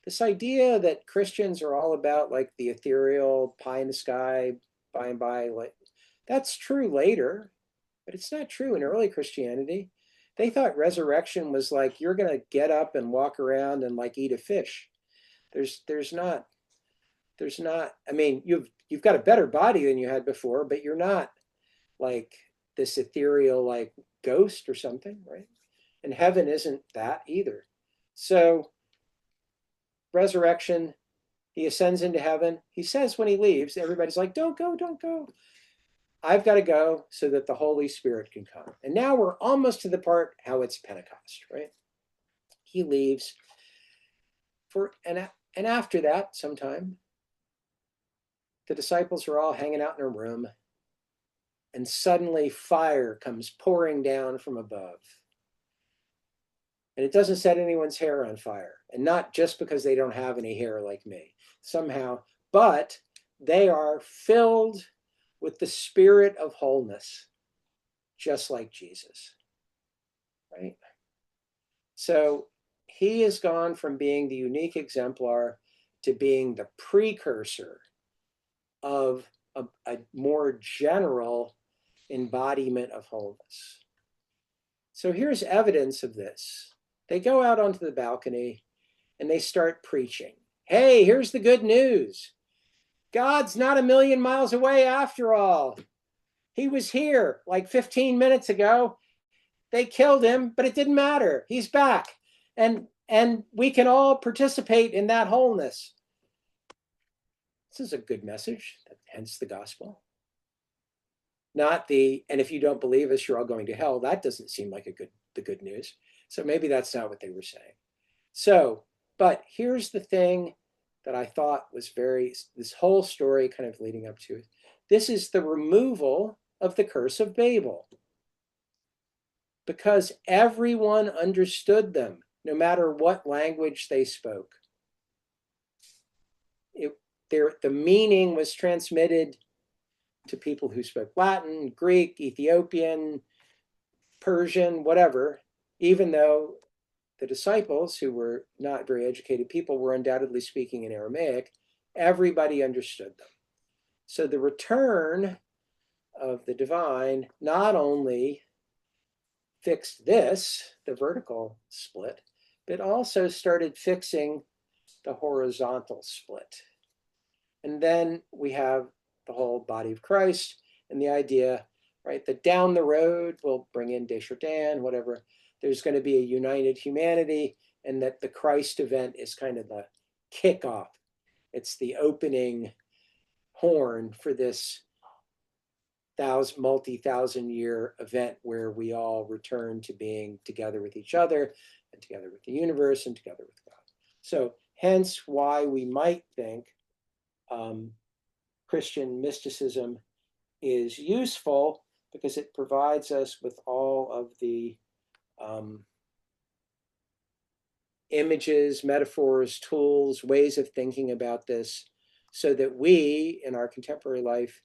Speaker 3: This idea that Christians are all about like the ethereal pie in the sky, by and by, like, that's true later, but it's not true in early Christianity. They thought resurrection was like you're going to get up and walk around and like eat a fish. There's not. I mean, you've got a better body than you had before, but you're not like this ethereal like ghost or something, right? And heaven isn't that either. So resurrection, he ascends into heaven. He says when he leaves, everybody's like, "Don't go, don't go. I've got to go so that the Holy Spirit can come." And now we're almost to the part how it's Pentecost, right? He leaves and after that, sometime, the disciples are all hanging out in a room, and suddenly fire comes pouring down from above. And it doesn't set anyone's hair on fire. And not just because they don't have any hair like me, somehow, but they are filled with the spirit of wholeness, just like Jesus, right? So he has gone from being the unique exemplar to being the precursor of a more general embodiment of wholeness. So here's evidence of this. They go out onto the balcony and they start preaching. Hey, here's the good news. God's not a million miles away after all. He was here like 15 minutes ago. They killed him, but it didn't matter. He's back. And we can all participate in that wholeness. This is a good message, hence the gospel. Not the, and if you don't believe us, you're all going to hell. That doesn't seem like the good news. So maybe that's not what they were saying. So, but here's the thing that I thought was this whole story kind of leading up to it. This is the removal of the curse of Babel. Because everyone understood them, no matter what language they spoke. The meaning was transmitted to people who spoke Latin, Greek, Ethiopian, Persian, whatever, even though the disciples, who were not very educated people, were undoubtedly speaking in Aramaic, everybody understood them. So the return of the divine not only fixed this, the vertical split, but also started fixing the horizontal split. And then we have the whole body of Christ and the idea, right, that down the road we'll bring in Desjardins, whatever, there's going to be a united humanity, and that the Christ event is kind of the kickoff. It's the opening horn for this multi-thousand year event where we all return to being together with each other and together with the universe and together with God. So hence why we might think Christian mysticism is useful, because it provides us with all of the images, metaphors, tools, ways of thinking about this, so that we in our contemporary life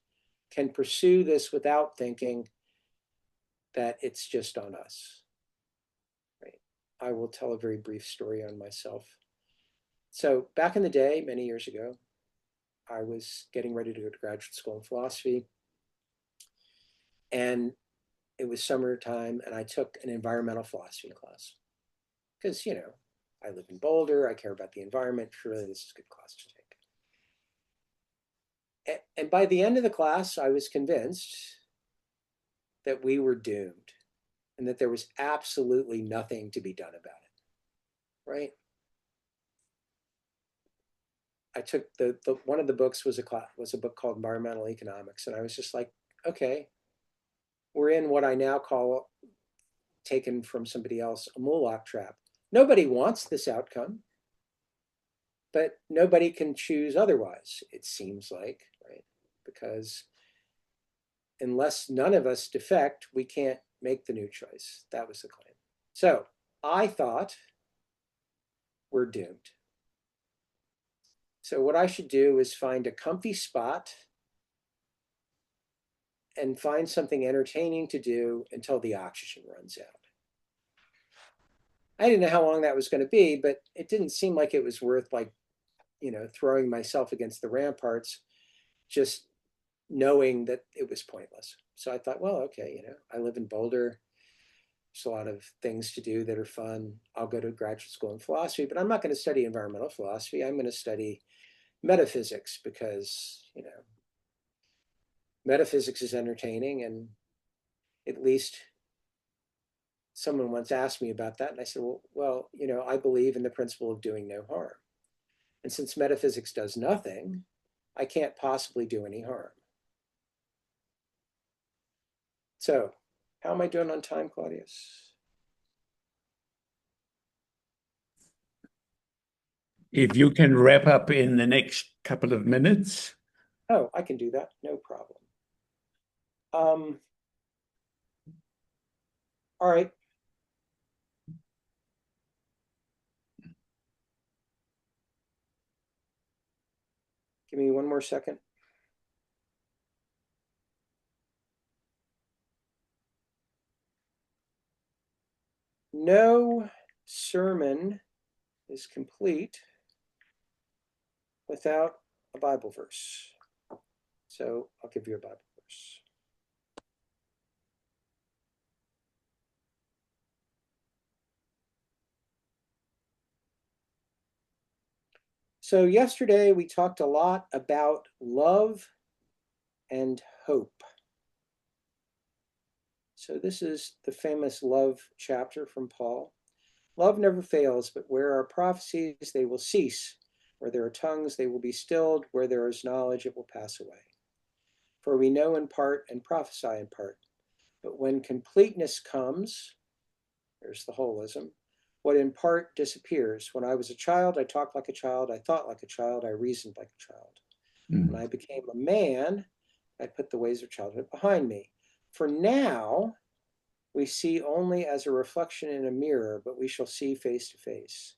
Speaker 3: can pursue this without thinking that it's just on us. Right? I will tell a very brief story on myself. So back in the day, many years ago, I was getting ready to go to graduate school in philosophy. And it was summertime, and I took an environmental philosophy class. Because, you know, I live in Boulder, I care about the environment, surely this is a good class to take. And by the end of the class, I was convinced that we were doomed and that there was absolutely nothing to be done about it, right? I took one of the books was a book called Environmental Economics, and I was just like, okay, we're in what I now call, taken from somebody else, a Moloch trap. Nobody wants this outcome, but nobody can choose otherwise, it seems like, right? Because unless none of us defect, we can't make the new choice. That was the claim. So I thought we're doomed. So what I should do is find a comfy spot and find something entertaining to do until the oxygen runs out. I didn't know how long that was going to be, but it didn't seem like it was worth, like, you know, throwing myself against the ramparts, just knowing that it was pointless. So I thought, well, okay, you know, I live in Boulder. There's a lot of things to do that are fun. I'll go to graduate school in philosophy, but I'm not going to study environmental philosophy. I'm going to study metaphysics, because, you know, metaphysics is entertaining, and at least someone once asked me about that, and I said, well, you know, I believe in the principle of doing no harm. And since metaphysics does nothing, I can't possibly do any harm. So how am I doing on time, Claudius?
Speaker 4: If you can wrap up in the next couple of minutes.
Speaker 3: Oh, I can do that, no problem. All right. Give me one more second. No sermon is complete without a Bible verse. So I'll give you a Bible verse. So yesterday we talked a lot about love and hope. So this is the famous love chapter from Paul. Love never fails, but where are prophecies, they will cease. Where there are tongues, they will be stilled. Where there is knowledge, it will pass away. For we know in part and prophesy in part. But when completeness comes, there's the holism, what in part disappears. When I was a child, I talked like a child, I thought like a child, I reasoned like a child. When I became a man, I put the ways of childhood behind me. For now, we see only as a reflection in a mirror, but we shall see face to face.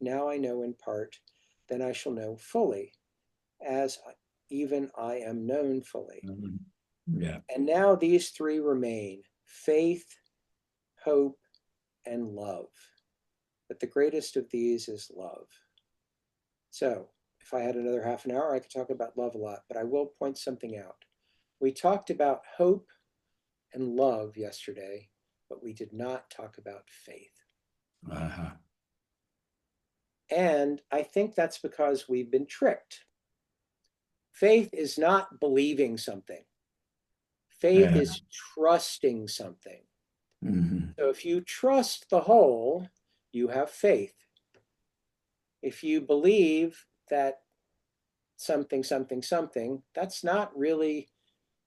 Speaker 3: Now I know in part, then I shall know fully, as even I am known fully.
Speaker 4: Yeah.
Speaker 3: And now these three remain: faith, hope, and love. But the greatest of these is love. So if I had another half an hour, I could talk about love a lot, but I will point something out. We talked about hope and love yesterday, but we did not talk about faith. And I think that's because we've been tricked. Faith is not believing something. Faith is trusting something. So if you trust the whole, you have faith. If you believe that something, that's not really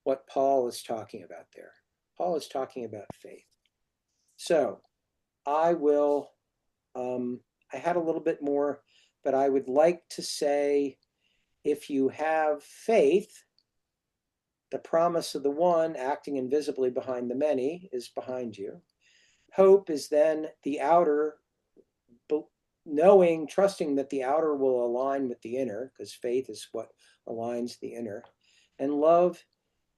Speaker 3: what Paul is talking about there. Paul is talking about faith. So I will, I had a little bit more, but I would like to say, if you have faith, the promise of the one acting invisibly behind the many is behind you. Hope is then the outer, knowing, trusting that the outer will align with the inner, because faith is what aligns the inner. And love,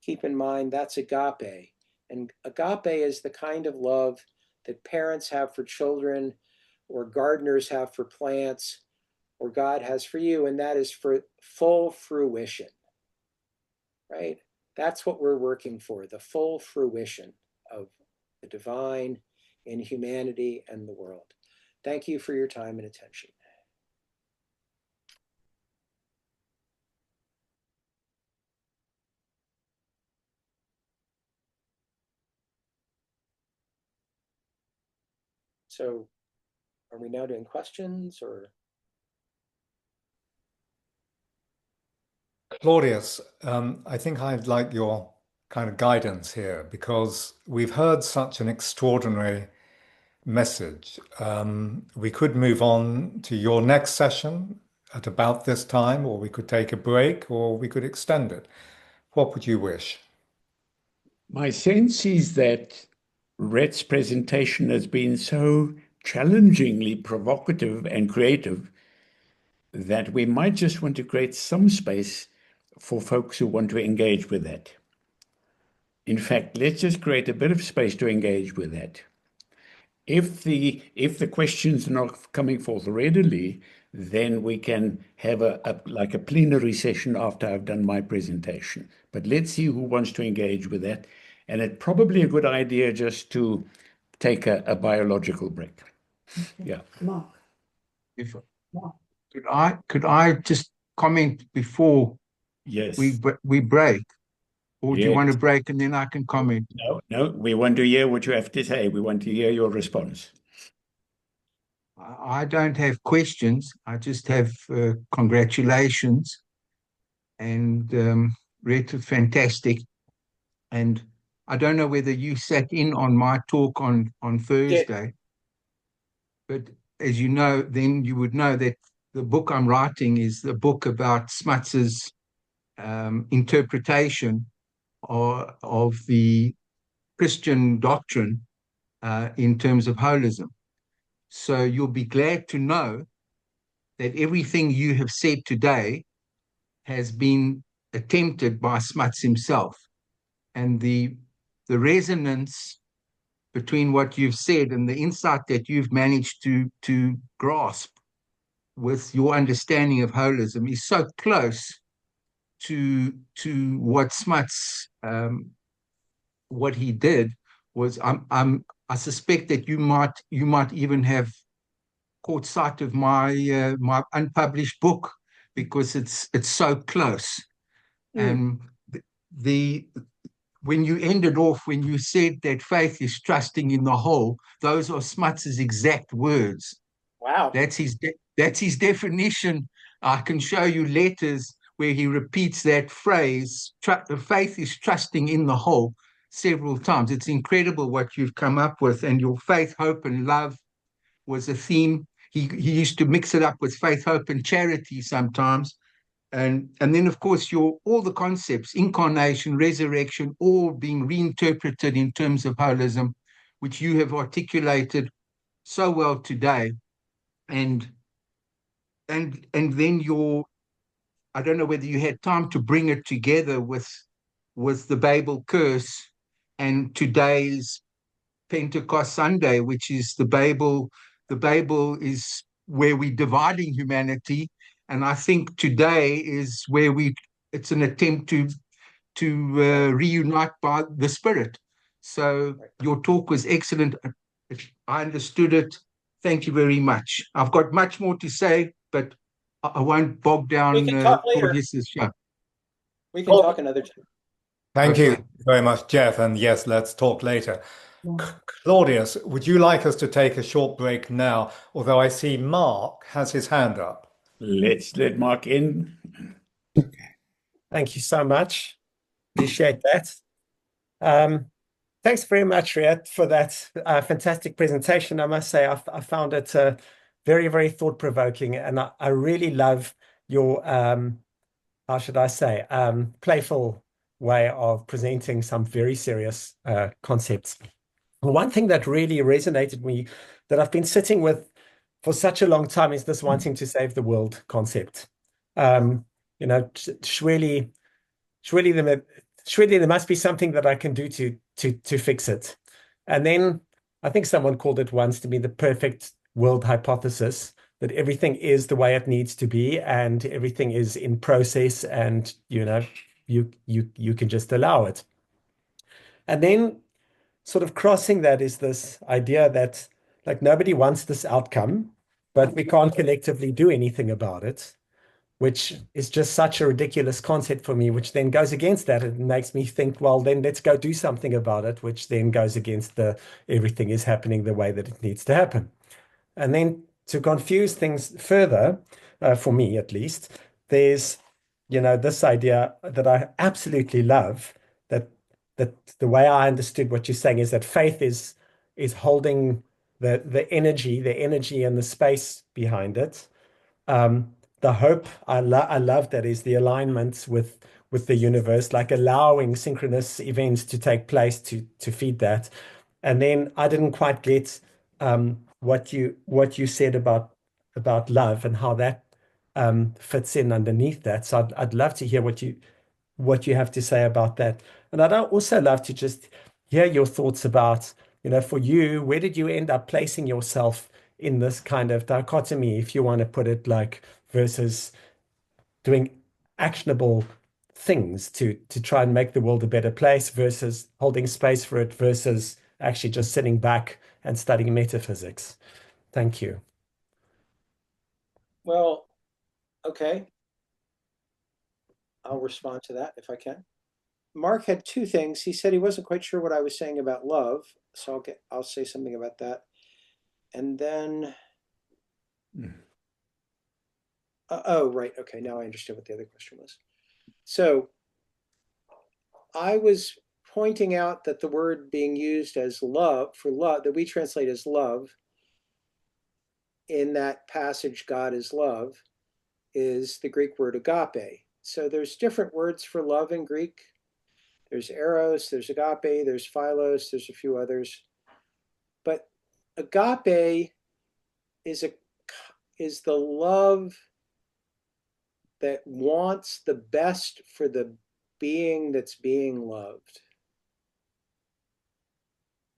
Speaker 3: keep in mind, that's agape. And agape is the kind of love that parents have for children, or gardeners have for plants, or God has for you, and that is for full fruition, right? That's what we're working for, the full fruition of the divine in humanity and the world. Thank you for your time and attention. So are we now doing questions or?
Speaker 1: Claudius, I think I'd like your kind of guidance here because we've heard such an extraordinary message. We could move on to your next session at about this time, or we could take a break, or we could extend it. What would you wish?
Speaker 4: My sense is that Rhett's presentation has been so challengingly provocative and creative that we might just want to create some space for folks who want to engage with that. In fact, let's just create a bit of space to engage with that. If the questions are not coming forth readily, then we can have like a plenary session after I've done my presentation. But let's see who wants to engage with that. And it's probably a good idea just to take a biological break. Yeah.
Speaker 5: Mark. Could I just comment before
Speaker 4: Yes.
Speaker 5: we break? Or do you want
Speaker 4: Yes.
Speaker 5: to break and then I can comment?
Speaker 4: No, we want to hear what you have to say. We want to hear your response.
Speaker 5: I don't have questions. I just have congratulations. And Rhett, fantastic. And I don't know whether you sat in on my talk on Thursday, but as you know, then you would know that the book I'm writing is the book about Smuts's interpretation of the Christian doctrine in terms of holism. So you'll be glad to know that everything you have said today has been attempted by Smuts himself. And the resonance between what you've said and the insight that you've managed to grasp with your understanding of holism is so close to what Smuts what he did was I suspect that you might even have caught sight of my my unpublished book because it's so close. And the when you ended off, when you said that faith is trusting in the whole, those are Smuts's exact words.
Speaker 3: Wow.
Speaker 5: That's his definition. I can show you letters where he repeats that phrase, faith is trusting in the whole, several times. It's incredible what you've come up with, and your faith, hope, and love was a theme. He used to mix it up with faith, hope, and charity sometimes. And then, of course, all the concepts, incarnation, resurrection, all being reinterpreted in terms of holism, which you have articulated so well today. And then I don't know whether you had time to bring it together with the Babel curse and today's Pentecost Sunday, which is the Babel. The Babel is where we're dividing humanity, and I think today is where it's an attempt to reunite by the Spirit. So your talk was excellent. I understood it. Thank you very much. I've got much more to say, but I won't bog down
Speaker 3: We can talk later.
Speaker 5: Claudius's show.
Speaker 3: We can talk another time.
Speaker 1: Thank
Speaker 5: Okay.
Speaker 1: you very much, Jeff. And yes, let's talk later. Claudius, would you like us to take a short break now? Although I see Mark has his hand up.
Speaker 4: Let's let Mark in.
Speaker 6: Thank you so much. Appreciate that. Thanks very much, Rhett, for that fantastic presentation. I must say, I found it very, very thought-provoking, and I really love your, how should I say, playful way of presenting some very serious concepts. One thing that really resonated with me, that I've been sitting with for such a long time, is this wanting to save the world concept. Surely there must be something that I can do to fix it. And then I think someone called it once to me the perfect world hypothesis, that everything is the way it needs to be and everything is in process, and you can just allow it. And then sort of crossing that is this idea that, like, nobody wants this outcome, but we can't collectively do anything about it, which is just such a ridiculous concept for me, which then goes against that. It makes me think, well, then let's go do something about it, which then goes against the everything is happening the way that it needs to happen. And then to confuse things further, for me at least, there's, this idea that I absolutely love, that the way I understood what you're saying is that faith is holding the energy and the space behind it. The hope, I love that, is the alignment with the universe, like allowing synchronous events to take place to feed that. And then I didn't quite get what you said about love and how that fits in underneath that. So I'd love to hear what you have to say about that. And I'd also love to just hear your thoughts about, for you, where did you end up placing yourself in this kind of dichotomy, if you want to put it like, versus doing actionable things to try and make the world a better place, versus holding space for it, versus actually just sitting back and studying metaphysics. Thank you.
Speaker 3: Well, okay. I'll respond to that if I can. Mark had two things. He said he wasn't quite sure what I was saying about love, so I'll say something about that. And then, oh, right. Okay, now I understand what the other question was. So I was pointing out that the word being used as love, for love, that we translate as love, in that passage, God is love, is the Greek word agape. So there's different words for love in Greek. There's eros, there's agape, there's philos, there's a few others. But agape is the love that wants the best for the being that's being loved.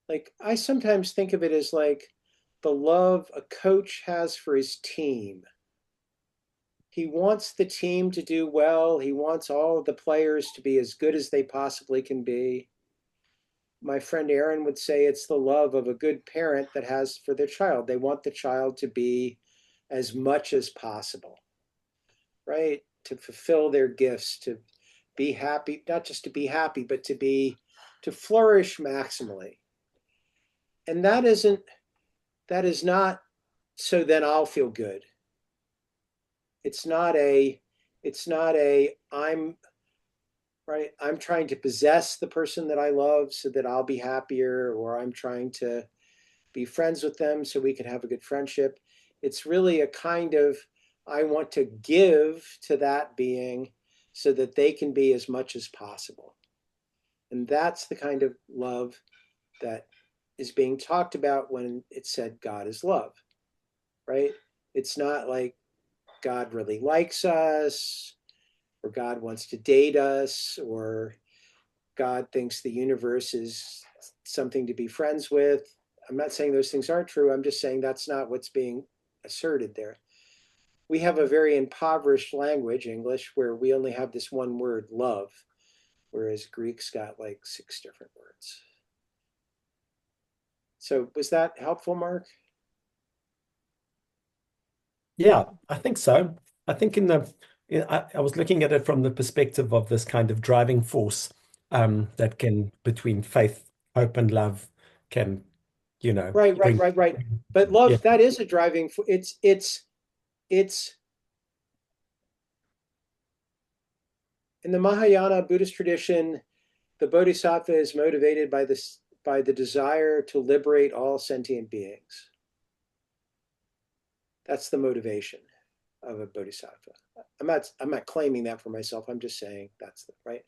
Speaker 3: Like, I sometimes think of it as like the love a coach has for his team. He wants the team to do well. He wants all of the players to be as good as they possibly can be. My friend Aaron would say it's the love of a good parent that has for their child. They want the child to be as much as possible, right? To fulfill their gifts, to be happy, not just to be happy, but to flourish maximally. And that is not so then I'll feel good. It's not a I'm trying to possess the person that I love so that I'll be happier, or I'm trying to be friends with them so we can have a good friendship. It's really a kind of, I want to give to that being so that they can be as much as possible. And that's the kind of love that is being talked about when it said God is love, right? It's not like God really likes us, or God wants to date us, or God thinks the universe is something to be friends with. I'm not saying those things aren't true. I'm just saying that's not what's being asserted there. We have a very impoverished language, English, where we only have this one word, love, whereas Greek's got like 6 different words. So was that helpful, Mark?
Speaker 6: Yeah, I think so. I think I was looking at it from the perspective of this kind of driving force that can, between faith, hope, and love, can,
Speaker 3: Right.
Speaker 6: bring.
Speaker 3: But
Speaker 6: Yeah,
Speaker 3: love, that is a driving force. It's in the Mahayana Buddhist tradition, the bodhisattva is motivated by the desire to liberate all sentient beings. That's the motivation of a bodhisattva. I'm not claiming that for myself. I'm just saying that's right.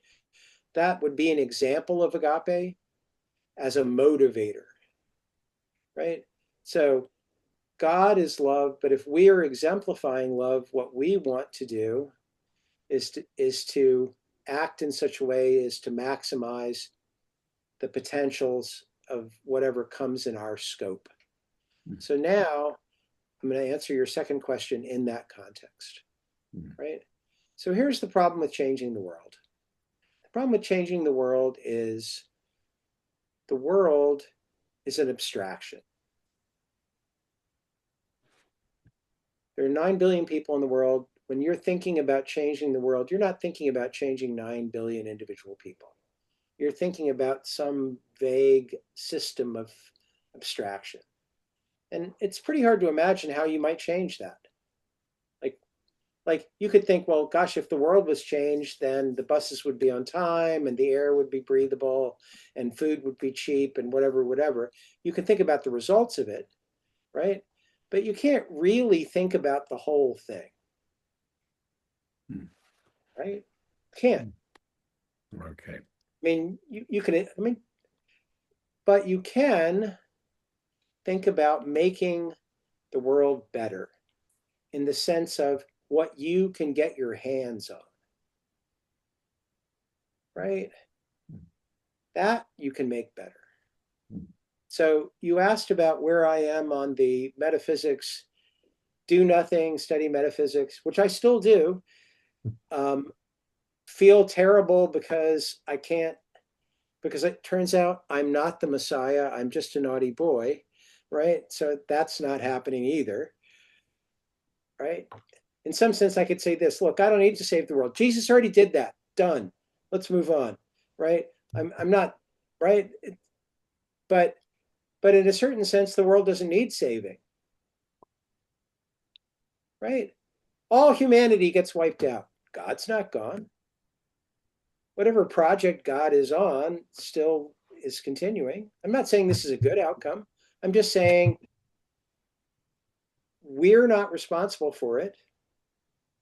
Speaker 3: That would be an example of agape as a motivator, right? So God is love, but if we are exemplifying love, what we want to do is to act in such a way as to maximize the potentials of whatever comes in our scope. So now I'm going to answer your second question in that context, right? So here's the problem with changing the world. The problem with changing the world is an abstraction. There are 9 billion people in the world. When you're thinking about changing the world, you're not thinking about changing 9 billion individual people. You're thinking about some vague system of abstraction. And it's pretty hard to imagine how you might change that. Like you could think, well, gosh, if the world was changed, then the buses would be on time and the air would be breathable and food would be cheap and whatever. You can think about the results of it, right? But you can't really think about the whole thing, right? Can't.
Speaker 4: Okay.
Speaker 3: I mean, you can, but you can think about making the world better in the sense of what you can get your hands on, right? That you can make better. So you asked about where I am on the metaphysics, do nothing, study metaphysics, which I still do. Feel terrible because I can't, because it turns out I'm not the Messiah. I'm just a naughty boy, right? So that's not happening either, right? In some sense, I could say this, look, I don't need to save the world. Jesus already did that. Done. Let's move on, right? I'm not, right? But in a certain sense, the world doesn't need saving, right? All humanity gets wiped out. God's not gone. Whatever project God is on still is continuing. I'm not saying this is a good outcome. I'm just saying we're not responsible for it.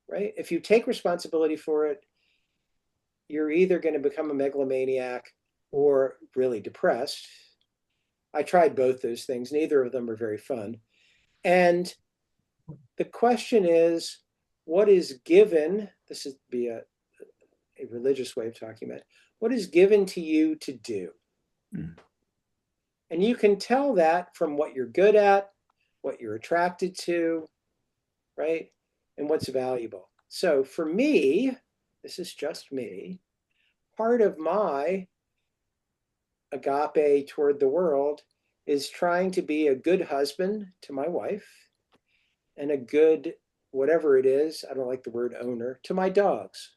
Speaker 3: right? If you take responsibility for it, you're either going to become a megalomaniac or really depressed. I tried both those things. Neither of them are very fun. And the question is, what is given? This would be a religious way of talking about it. What is given to you to do? And you can tell that from what you're good at, what you're attracted to, right? And what's valuable. So for me, this is just me, part of my agape toward the world is trying to be a good husband to my wife and a good, whatever it is, I don't like the word owner, to my dogs,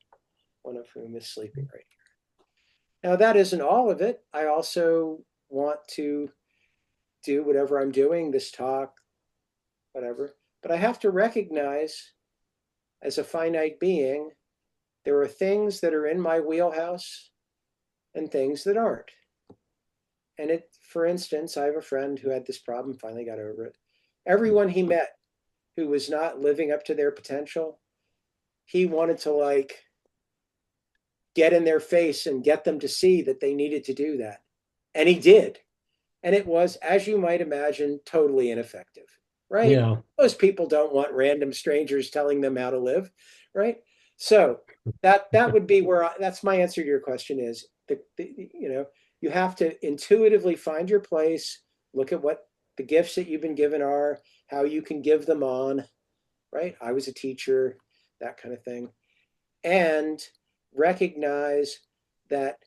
Speaker 3: one of whom is sleeping right here. Now, that isn't all of it. I also want to do whatever I'm doing, this talk, whatever, but I have to recognize as a finite being, there are things that are in my wheelhouse and things that aren't. And for instance, I have a friend who had this problem, finally got over it. Everyone he met who was not living up to their potential, he wanted to like get in their face and get them to see that they needed to do that. And he did. And it was, as you might imagine, totally ineffective, right?
Speaker 6: Yeah.
Speaker 3: Most people don't want random strangers telling them how to live, right? So that would be where that's my answer to your question is, you have to intuitively find your place, look at what the gifts that you've been given are, how you can give them on, right? I was a teacher, that kind of thing. And recognize that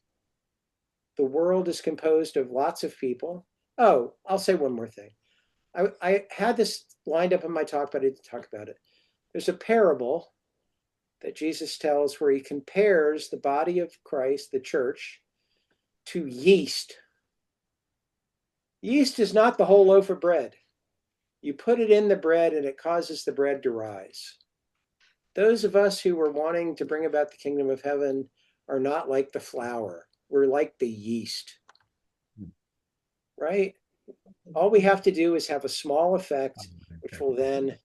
Speaker 3: the world is composed of lots of people. Oh, I'll say one more thing. I had this lined up in my talk, but I didn't talk about it. There's a parable that Jesus tells where he compares the body of Christ, the church, to yeast. Yeast is not the whole loaf of bread. You put it in the bread and it causes the bread to rise. Those of us who are wanting to bring about the kingdom of heaven are not like the flour. We're like the yeast, right? All we have to do is have a small effect, which will then